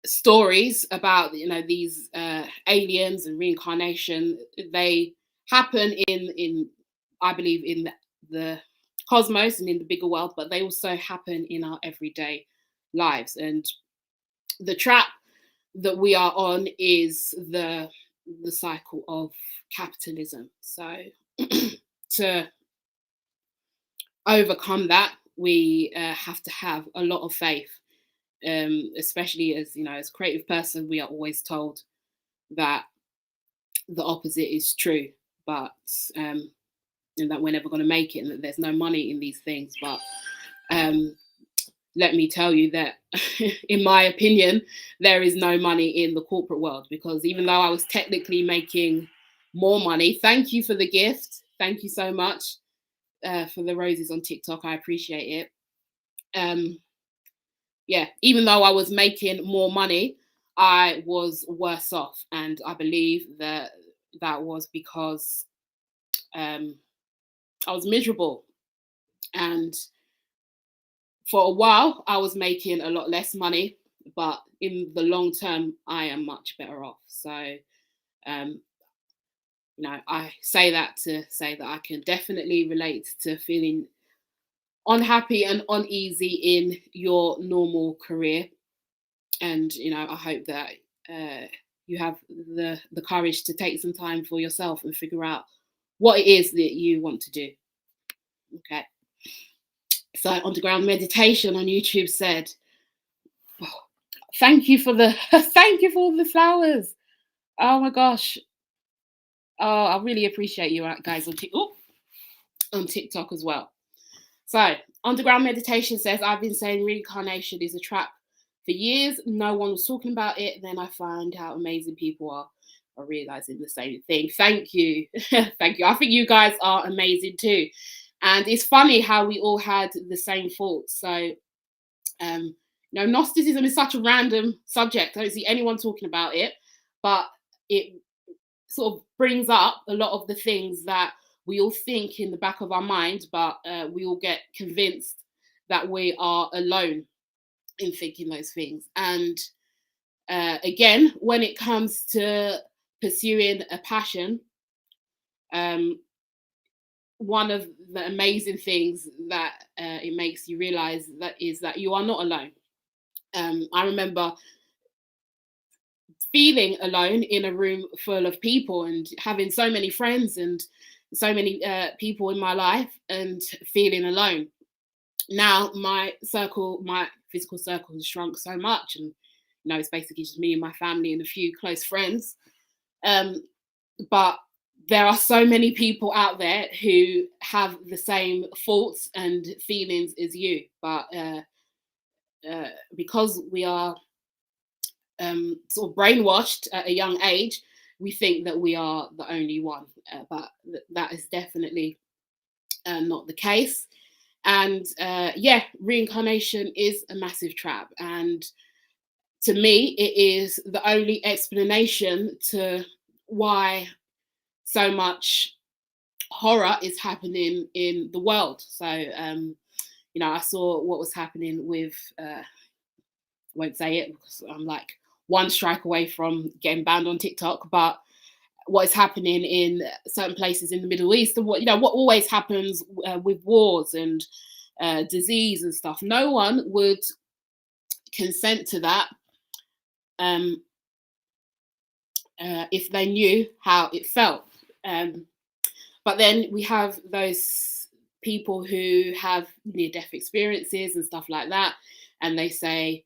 Speaker 1: stories about these aliens and reincarnation, they happen in I believe in the cosmos and in the bigger world, but they also happen in our everyday lives. And the trap that we are on is the cycle of capitalism. So to overcome that, we have to have a lot of faith, especially as a creative person. We are always told that the opposite is true, but and that we're never going to make it, and that there's no money in these things. But let me tell you that in my opinion, there is no money in the corporate world, because even though I was technically making more money, thank you for the gift, thank you so much for the roses on TikTok, I appreciate it. Even though I was making more money, I was worse off, and I believe that was because I was miserable. And for a while, I was making a lot less money, but in the long term, I am much better off. So, I say that to say that I can definitely relate to feeling unhappy and uneasy in your normal career. And, I hope that you have the courage to take some time for yourself and figure out what it is that you want to do. Okay. So Underground Meditation on YouTube said, oh, thank you for the thank you for all the flowers. Oh my gosh. Oh, I really appreciate you guys on TikTok as well. So Underground Meditation says, I've been saying reincarnation is a trap for years. No one was talking about it. Then I find how amazing people are realizing the same thing. Thank you. Thank you. I think you guys are amazing too. And it's funny how we all had the same thoughts. So, Gnosticism is such a random subject. I don't see anyone talking about it, but it sort of brings up a lot of the things that we all think in the back of our mind, but we all get convinced that we are alone in thinking those things. And again, when it comes to pursuing a passion, one of the amazing things that it makes you realize that is that you are not alone. I remember feeling alone in a room full of people and having so many friends and so many people in my life and feeling alone. Now my physical circle has shrunk so much, and it's basically just me and my family and a few close friends. But there are so many people out there who have the same thoughts and feelings as you, but because we are sort of brainwashed at a young age, we think that we are the only one, but that is definitely not the case. And reincarnation is a massive trap, and to me it is the only explanation to why so much horror is happening in the world. So I saw what was happening with I won't say it because I'm like one strike away from getting banned on TikTok, but what is happening in certain places in the Middle East, and what always happens with wars and disease and stuff. No one would consent to that if they knew how it felt. But then we have those people who have near-death experiences and stuff like that, and they say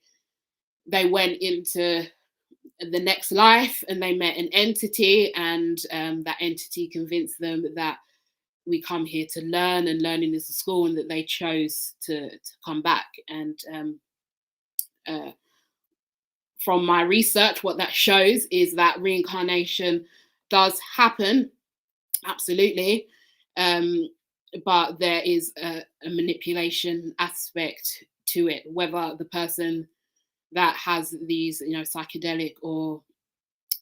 Speaker 1: they went into the next life and they met an entity, and that entity convinced them that we come here to learn, and learning is a school, and that they chose to come back. And from my research, what that shows is that reincarnation does happen, absolutely, but there is a manipulation aspect to it, whether the person that has these psychedelic or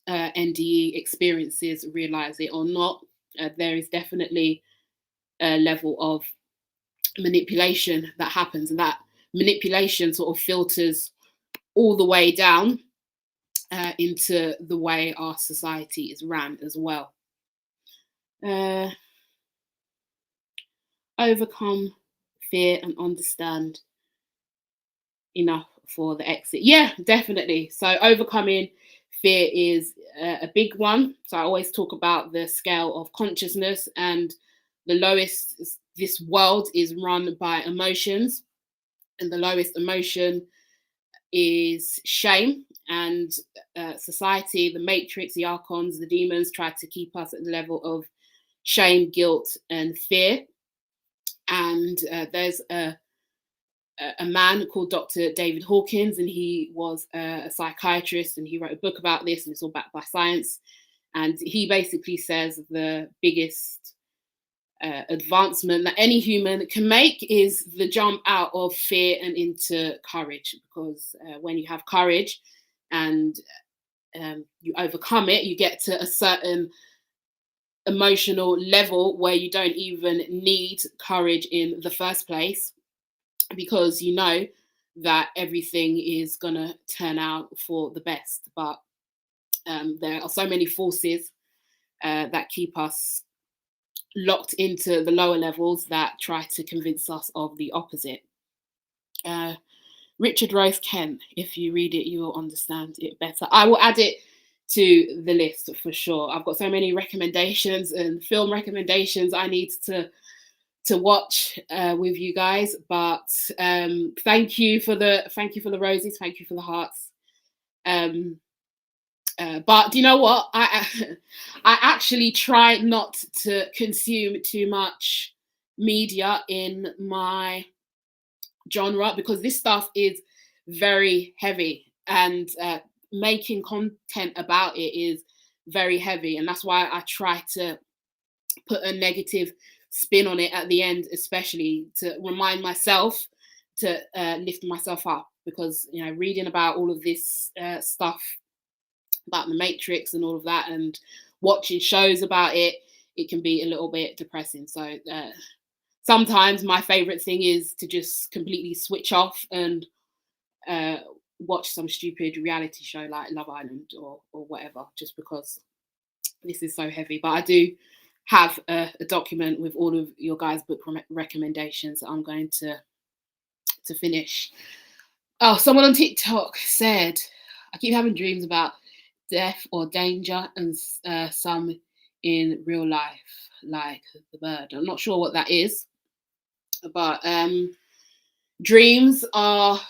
Speaker 1: NDE experiences realize it or not. There is definitely a level of manipulation that happens, and that manipulation sort of filters all the way down into the way our society is ran as well. Overcome fear and understand enough for the exit. Yeah, definitely. So overcoming fear is a big one. So I always talk about the scale of consciousness, and the lowest, this world is run by emotions, and the lowest emotion is shame. And society, the matrix, the archons, the demons try to keep us at the level of shame, guilt, and fear. And there's a man called Dr. David Hawkins, and he was a psychiatrist, and he wrote a book about this, and it's all backed by science. And he basically says the biggest advancement that any human can make is the jump out of fear and into courage, because when you have courage and you overcome it, you get to a certain emotional level where you don't even need courage in the first place, because you know that everything is going to turn out for the best. But there are so many forces that keep us locked into the lower levels that try to convince us of the opposite. Richard Rose Kent, if you read it, you will understand it better. I will add it to the list for sure. I've got so many recommendations and film recommendations I need to to watch with you guys. But thank you for the roses, thank you for the hearts. But do you know what? I actually try not to consume too much media in my genre, because this stuff is very heavy, and making content about it is very heavy, and that's why I try to put a negative spin on it at the end, especially to remind myself to lift myself up, because reading about all of this stuff about the Matrix and all of that, and watching shows about it, it can be a little bit depressing. So sometimes my favorite thing is to just completely switch off and watch some stupid reality show like Love Island or whatever, just because this is so heavy. But I do have a document with all of your guys' book recommendations that I'm going to finish. Oh, someone on TikTok said, I keep having dreams about death or danger, and some in real life, like the bird. I'm not sure what that is, but dreams are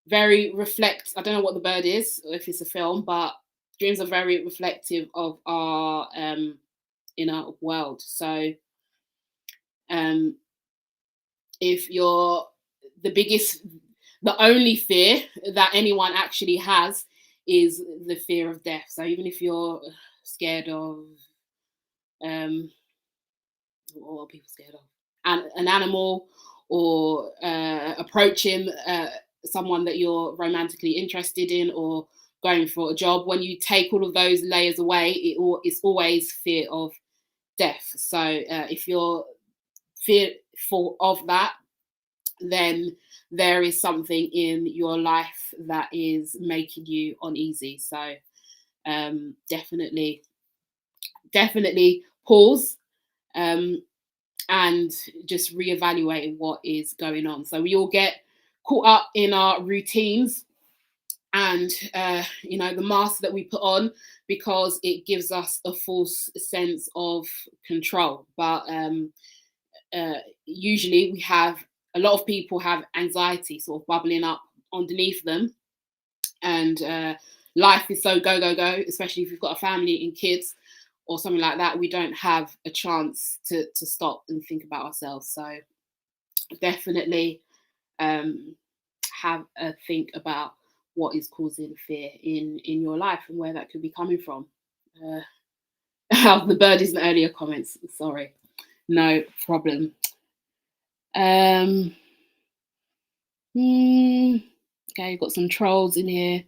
Speaker 1: very I don't know what the bird is, or if it's a film, but dreams are very reflective of our inner world. So if you're the only fear that anyone actually has is the fear of death. So even if you're scared of what are people scared of? An animal, or approaching someone that you're romantically interested in, or going for a job, when you take all of those layers away, it's always fear of death. So if you're fearful of that, then there is something in your life that is making you uneasy. So definitely pause and just reevaluate what is going on. So we all get caught up in our routines and the mask that we put on, because it gives us a false sense of control. But usually a lot of people have anxiety sort of bubbling up underneath them, and life is so go, especially if you've got a family and kids or something like that. We don't have a chance to stop and think about ourselves. So definitely have a think about what is causing fear in your life and where that could be coming from. The bird is in the earlier comments, sorry, no problem. Okay, got some trolls in here.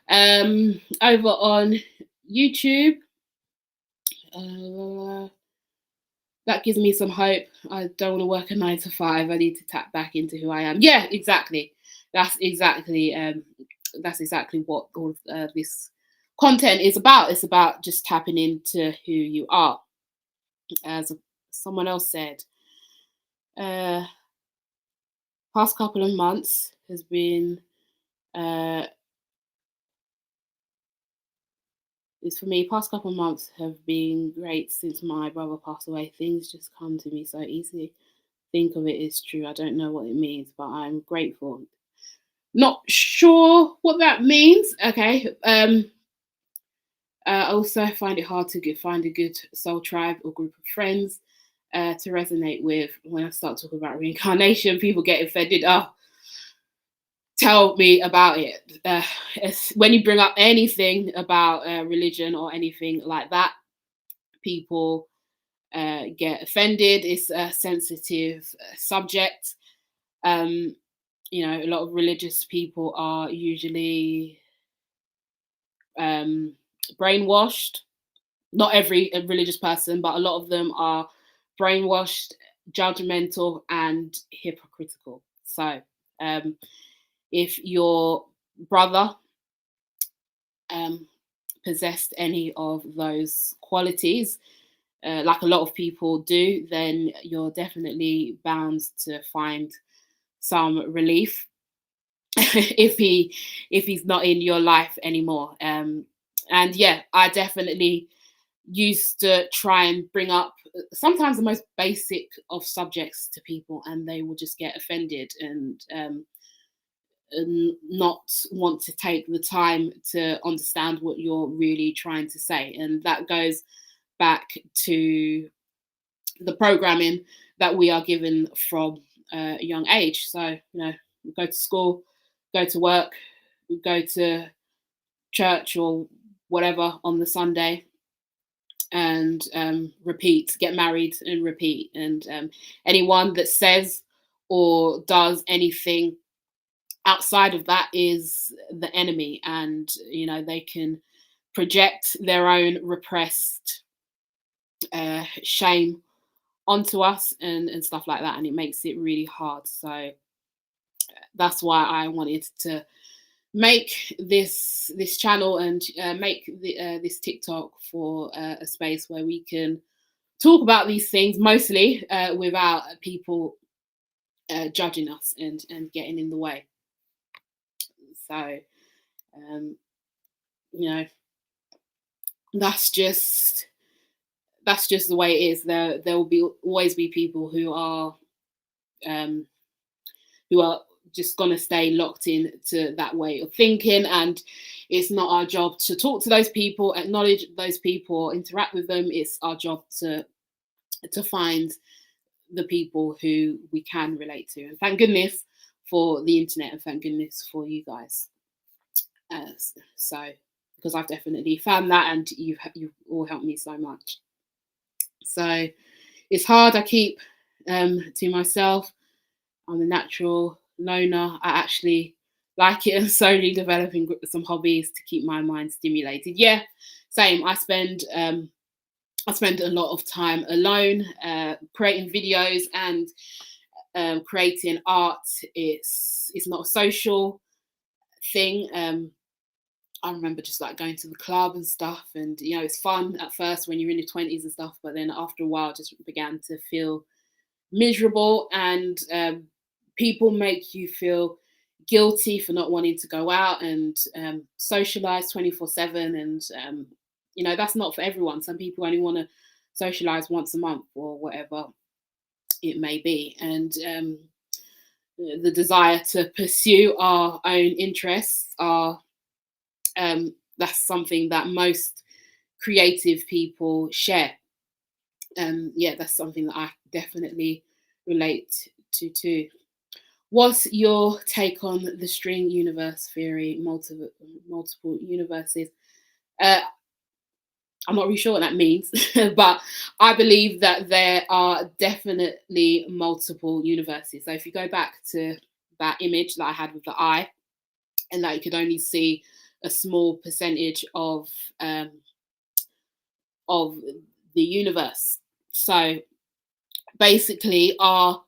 Speaker 1: Over on YouTube, that gives me some hope. I don't want to work a 9 to 5. I need to tap back into who I am. Yeah, exactly. That's exactly what all of this content is about. It's about just tapping into who you are. As someone else said, past couple of months has been for me, past couple of months have been great since my brother passed away. Things just come to me so easily. Think of it is true. I don't know what it means, but I'm grateful. Not sure what that means. Okay. I also find it hard to find a good soul tribe or group of friends to resonate with. When I start talking about reincarnation, people get offended. Oh, tell me about it. When you bring up anything about religion or anything like that, people get offended. It's a sensitive subject. A lot of religious people are usually brainwashed. Not every religious person, but a lot of them are brainwashed, judgmental, and hypocritical. So if your brother possessed any of those qualities, like a lot of people do, then you're definitely bound to find some relief if he's not in your life anymore. And yeah, I definitely used to try and bring up sometimes the most basic of subjects to people, and they will just get offended and not want to take the time to understand what you're really trying to say. And that goes back to the programming that we are given from a young age. So, you know, we go to school, go to work, we go to church or whatever on the Sunday, and repeat, get married and repeat. And anyone that says or does anything outside of that is the enemy, and you know, they can project their own repressed shame onto us and stuff like that, and it makes it really hard. So that's why I wanted to make this channel and make this TikTok for a space where we can talk about these things, mostly without people judging us and getting in the way. So you know, that's just the way it is. There will be always be people who are just going to stay locked in to that way of thinking, and it's not our job to talk to those people, acknowledge those people, interact with them. It's our job to find the people who we can relate to, and thank goodness for the internet, and thank goodness for you guys. So because I've definitely found that, and you've all helped me so much. So it's hard. I keep to myself. I'm a natural loner. I actually like it, and slowly developing some hobbies to keep my mind stimulated. Yeah, same. I spend a lot of time alone, creating videos and creating art. It's not a social thing. I remember just like going to the club and stuff, and you know, it's fun at first when you're in your 20s and stuff, but then after a while, just began to feel miserable, and people make you feel guilty for not wanting to go out and socialize 24/7, and you know, that's not for everyone. Some people only want to socialize once a month or whatever it may be, and the desire to pursue our own interests are that's something that most creative people share. Yeah, that's something that I definitely relate to too. What's your take on the string universe theory, multiple universes? I'm not really sure what that means, but I believe that there are definitely multiple universes. So if you go back to that image that I had with the eye, and that you could only see a small percentage of the universe. So basically, our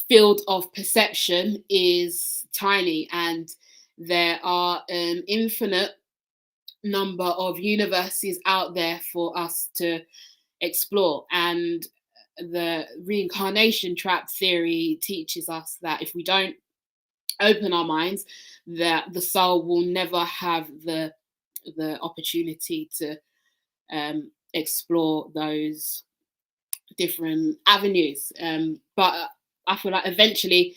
Speaker 1: field of perception is tiny, and there are an infinite number of universes out there for us to explore. And the reincarnation trap theory teaches us that if we don't open our minds, that the soul will never have the opportunity to explore those different avenues. But I feel like eventually,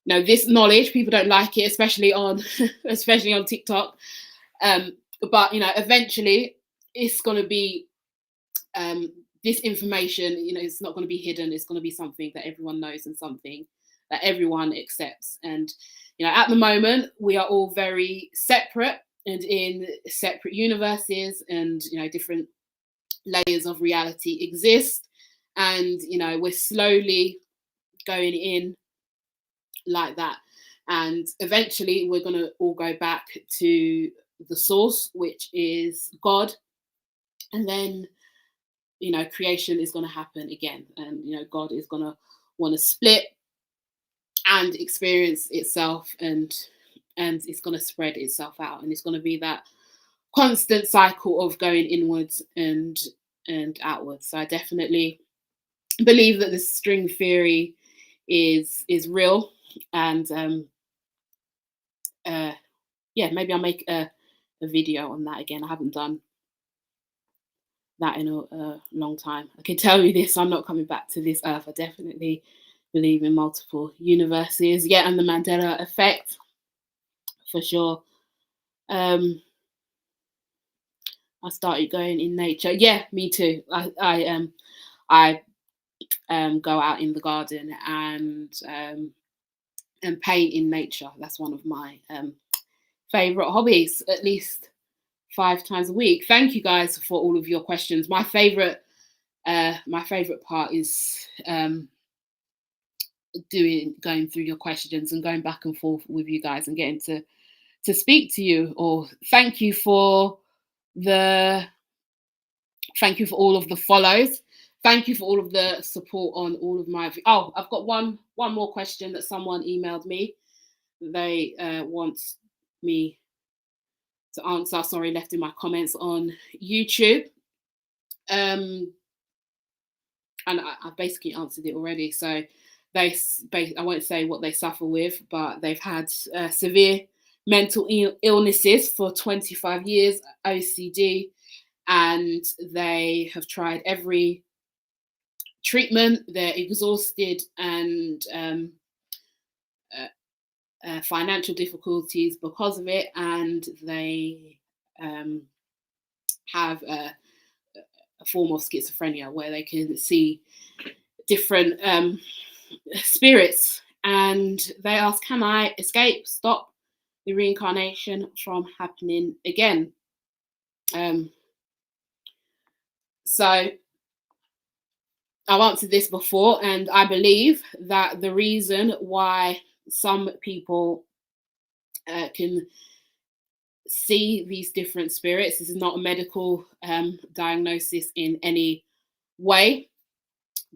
Speaker 1: you know, this knowledge, people don't like it, especially on especially on TikTok. But you know, eventually it's going to be this information, you know, it's not going to be hidden. It's going to be something that everyone knows and something that everyone accepts. And you know, at the moment, we are all very separate and in separate universes, and you know, different layers of reality exist. And you know, we're slowly going in like that, and eventually we're going to all go back to the source, which is God. And then, you know, creation is going to happen again, and you know, God is going to want to split and experience itself, and it's going to spread itself out, and it's going to be that constant cycle of going inwards and outwards. So I definitely believe that the string theory is real, and yeah, maybe I'll make a video on that again. I haven't done that in a long time. I can tell you this, I'm not coming back to this earth. I definitely believe in multiple universes. Yeah, and the Mandela effect, for sure. I started going in nature. Yeah, me too. I go out in the garden and paint in nature. That's one of my favorite hobbies, at least 5 times a week. Thank you guys for all of your questions. My favorite part is going through your questions and going back and forth with you guys and getting to speak to you. Or thank you for all of the follows. Thank you for all of the support on all of my. Oh, I've got one more question that someone emailed me. They want me to answer. Sorry, left in my comments on YouTube. And I basically answered it already. So I won't say what they suffer with, but they've had severe mental illnesses for 25 years, OCD, and they have tried every treatment. They're exhausted and financial difficulties because of it, and they have a form of schizophrenia where they can see different spirits, and they ask, can I stop the reincarnation from happening again? So I've answered this before, and I believe that the reason why some people can see these different spirits, this is not a medical diagnosis in any way,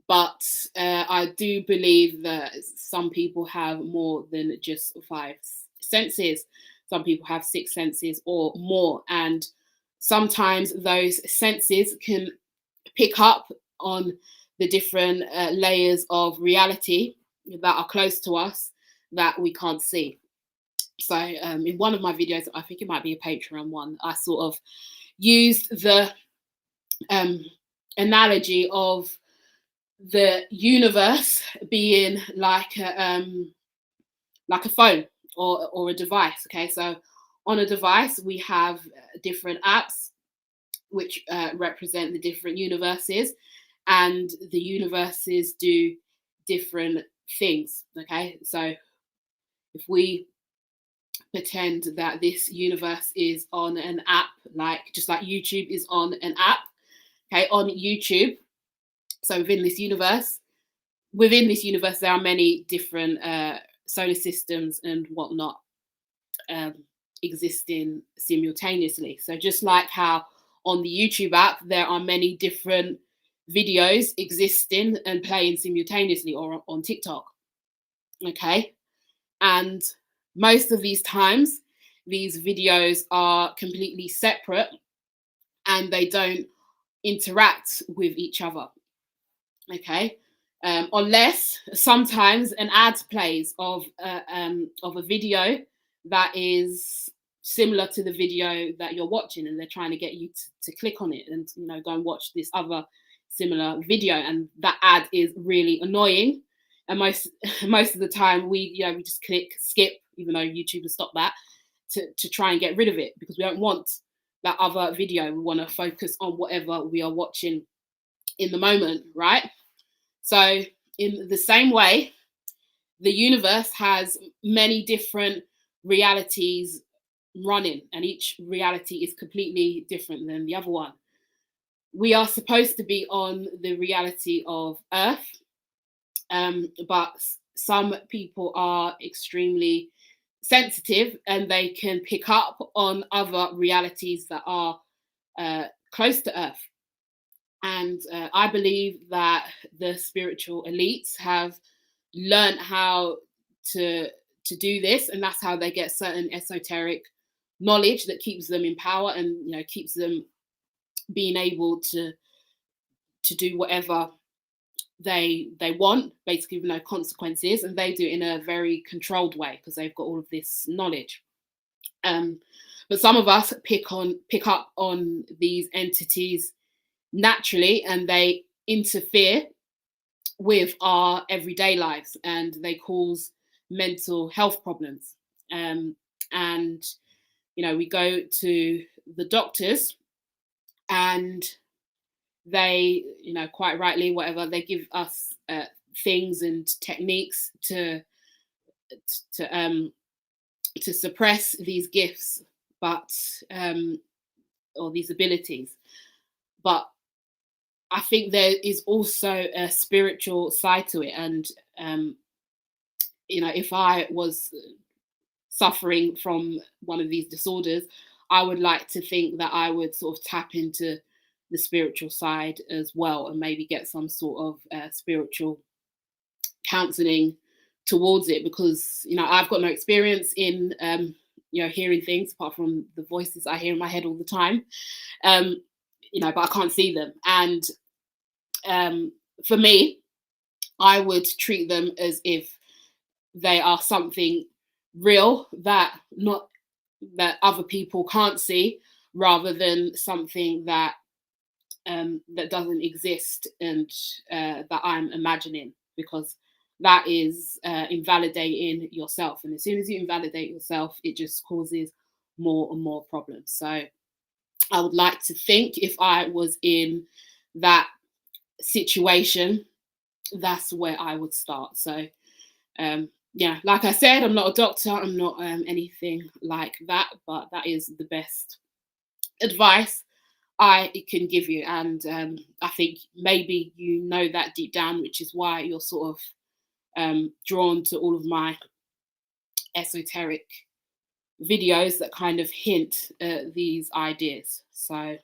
Speaker 1: but I do believe that some people have more than just 5 senses. Some people have 6 senses or more, and sometimes those senses can pick up on the different layers of reality that are close to us that we can't see. So in one of my videos, I think it might be a Patreon one, I sort of used the analogy of the universe being like a phone or a device. Okay, so on a device we have different apps which represent the different universes, and the universes do different things. Okay, so if we pretend that this universe is on an app, just like YouTube is on an app, okay, on YouTube. So within this universe, there are many different solar systems and whatnot existing simultaneously. So just like how on the YouTube app there are many different videos existing and playing simultaneously, or on TikTok. Okay, and most of these times these videos are completely separate and they don't interact with each other. Okay, unless sometimes an ad plays of a video that is similar to the video that you're watching, and they're trying to get you to click on it and go and watch this other similar video, and that ad is really annoying. And most of the time we just click skip, even though YouTube has stopped that, to try and get rid of it, because we don't want that other video. We want to focus on whatever we are watching in the moment, right? So in the same way, the universe has many different realities running, and each reality is completely different than the other one. We are supposed to be on the reality of Earth, but some people are extremely sensitive and they can pick up on other realities that are close to Earth. And I believe that the spiritual elites have learned how to do this, and that's how they get certain esoteric knowledge that keeps them in power and keeps them being able to do whatever they want, basically with no consequences, and they do it in a very controlled way because they've got all of this knowledge. But some of us pick up on these entities naturally, and they interfere with our everyday lives, and they cause mental health problems. And we go to the doctors, and they, quite rightly, whatever, they give us things and techniques to to suppress these gifts, but or these abilities. But I think there is also a spiritual side to it, and if I was suffering from one of these disorders, I would like to think that I would sort of tap into the spiritual side as well, and maybe get some sort of spiritual counseling towards it, because I've got no experience in hearing things apart from the voices I hear in my head all the time, but I can't see them. And for me, I would treat them as if they are something real that other people can't see, rather than something that doesn't exist, and that I'm imagining, because that is invalidating yourself. And as soon as you invalidate yourself, it just causes more and more problems. So I would like to think, if I was in that situation, that's where I would start. So like I said, I'm not a doctor, I'm not anything like that, but that is the best advice I can give you. And I think maybe that deep down, which is why you're sort of drawn to all of my esoteric videos that kind of hint at these ideas. So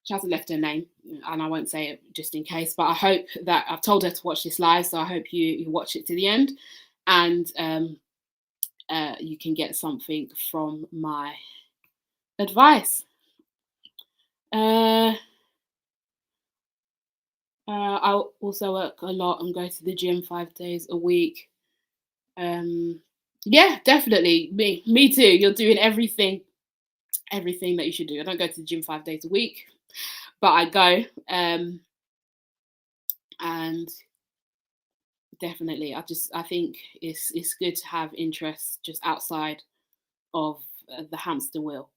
Speaker 1: she hasn't left her name, and I won't say it just in case, but I hope that I've told her to watch this live, so I hope you watch it to the end, and you can get something from my advice. I also work a lot and go to the gym 5 days a week. Yeah, definitely. Me too. You're doing everything that you should do. I don't go to the gym 5 days a week, but I go. And definitely, I think it's good to have interests just outside of the hamster wheel.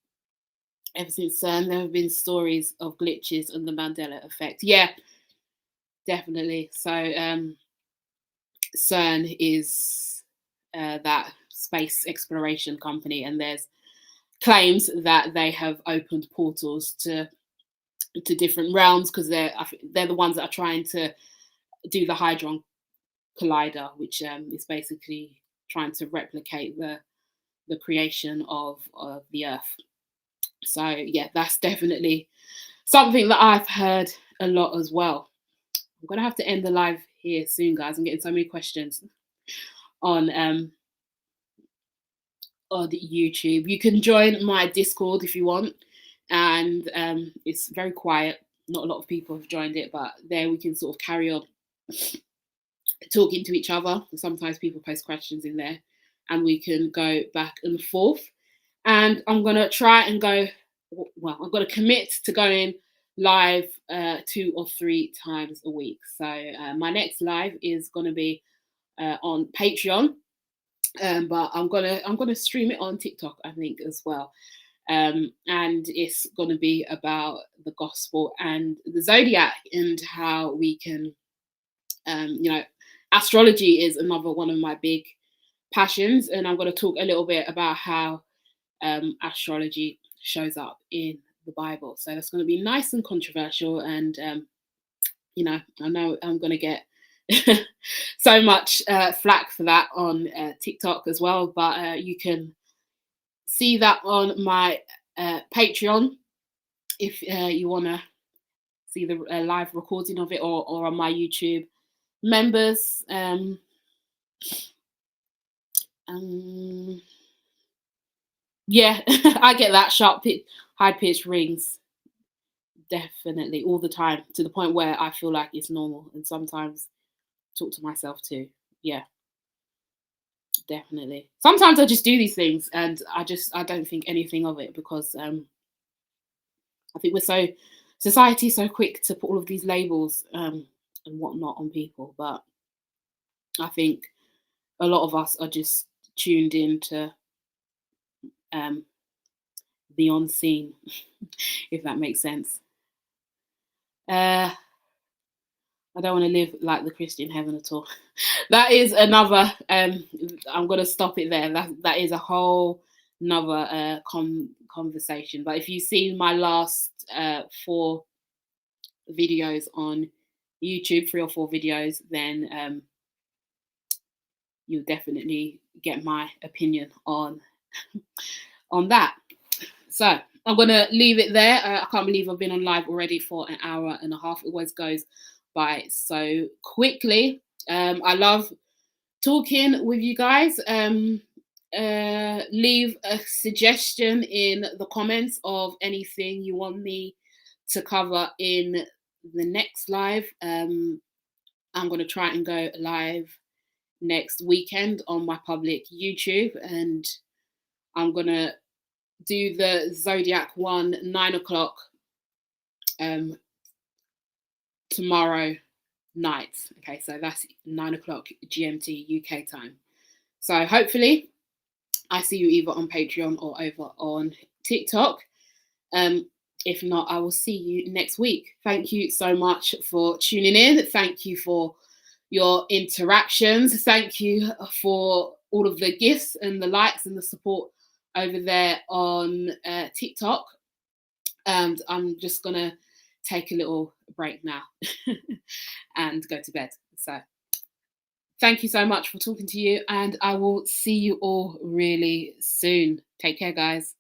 Speaker 1: Ever since CERN, there have been stories of glitches and the Mandela effect. Yeah, definitely. So CERN is that space exploration company, and there's claims that they have opened portals to different realms, because they're the ones that are trying to do the Hadron Collider, which is basically trying to replicate the creation of the Earth. So yeah, that's definitely something that I've heard a lot as well. I'm gonna have to end the live here soon, guys. I'm getting so many questions on YouTube. You can join my Discord if you want, and it's very quiet. Not a lot of people have joined it, but there we can sort of carry on talking to each other. Sometimes people post questions in there, and we can go back and forth. And I'm gonna try and go. Well, I've got to commit to going live 2 or 3 times a week. So my next live is gonna be on Patreon, but I'm gonna stream it on TikTok, I think, as well. And it's gonna be about the gospel and the zodiac, and how we can, astrology is another one of my big passions, and I'm going to talk a little bit about how astrology shows up in the Bible. So that's going to be nice and controversial, and I know I'm going to get so much flack for that on TikTok as well, but you can see that on my Patreon if you want to see the live recording of it, or on my YouTube members. Yeah, I get that high pitched rings definitely all the time, to the point where I feel like it's normal, and sometimes talk to myself too. Yeah, definitely. Sometimes I just do these things, and I don't think anything of it, because I think society so quick to put all of these labels and whatnot on people, but I think a lot of us are just tuned into the unseen, if that makes sense. I don't want to live like the Christian heaven at all. That is another. I'm gonna stop it there. That is a whole another conversation. But if you've seen my last 4 videos on YouTube, 3 or 4 videos, then you'll definitely get my opinion on that. So I'm gonna leave it there. I can't believe I've been on live already for an hour and a half. It always goes by so quickly. I love talking with you guys. Leave a suggestion in the comments of anything you want me to cover in the next live. I'm going to try and go live next weekend on my public YouTube, and I'm going to do the Zodiac one 9 o'clock tomorrow night. Okay, so that's 9 o'clock GMT UK time. So hopefully I see you either on Patreon or over on TikTok. If not, I will see you next week. Thank you so much for tuning in. Thank you for your interactions. Thank you for all of the gifts and the likes and the support over there on TikTok. And I'm just going to take a little break now and go to bed. So thank you so much for talking to you, and I will see you all really soon. Take care, guys.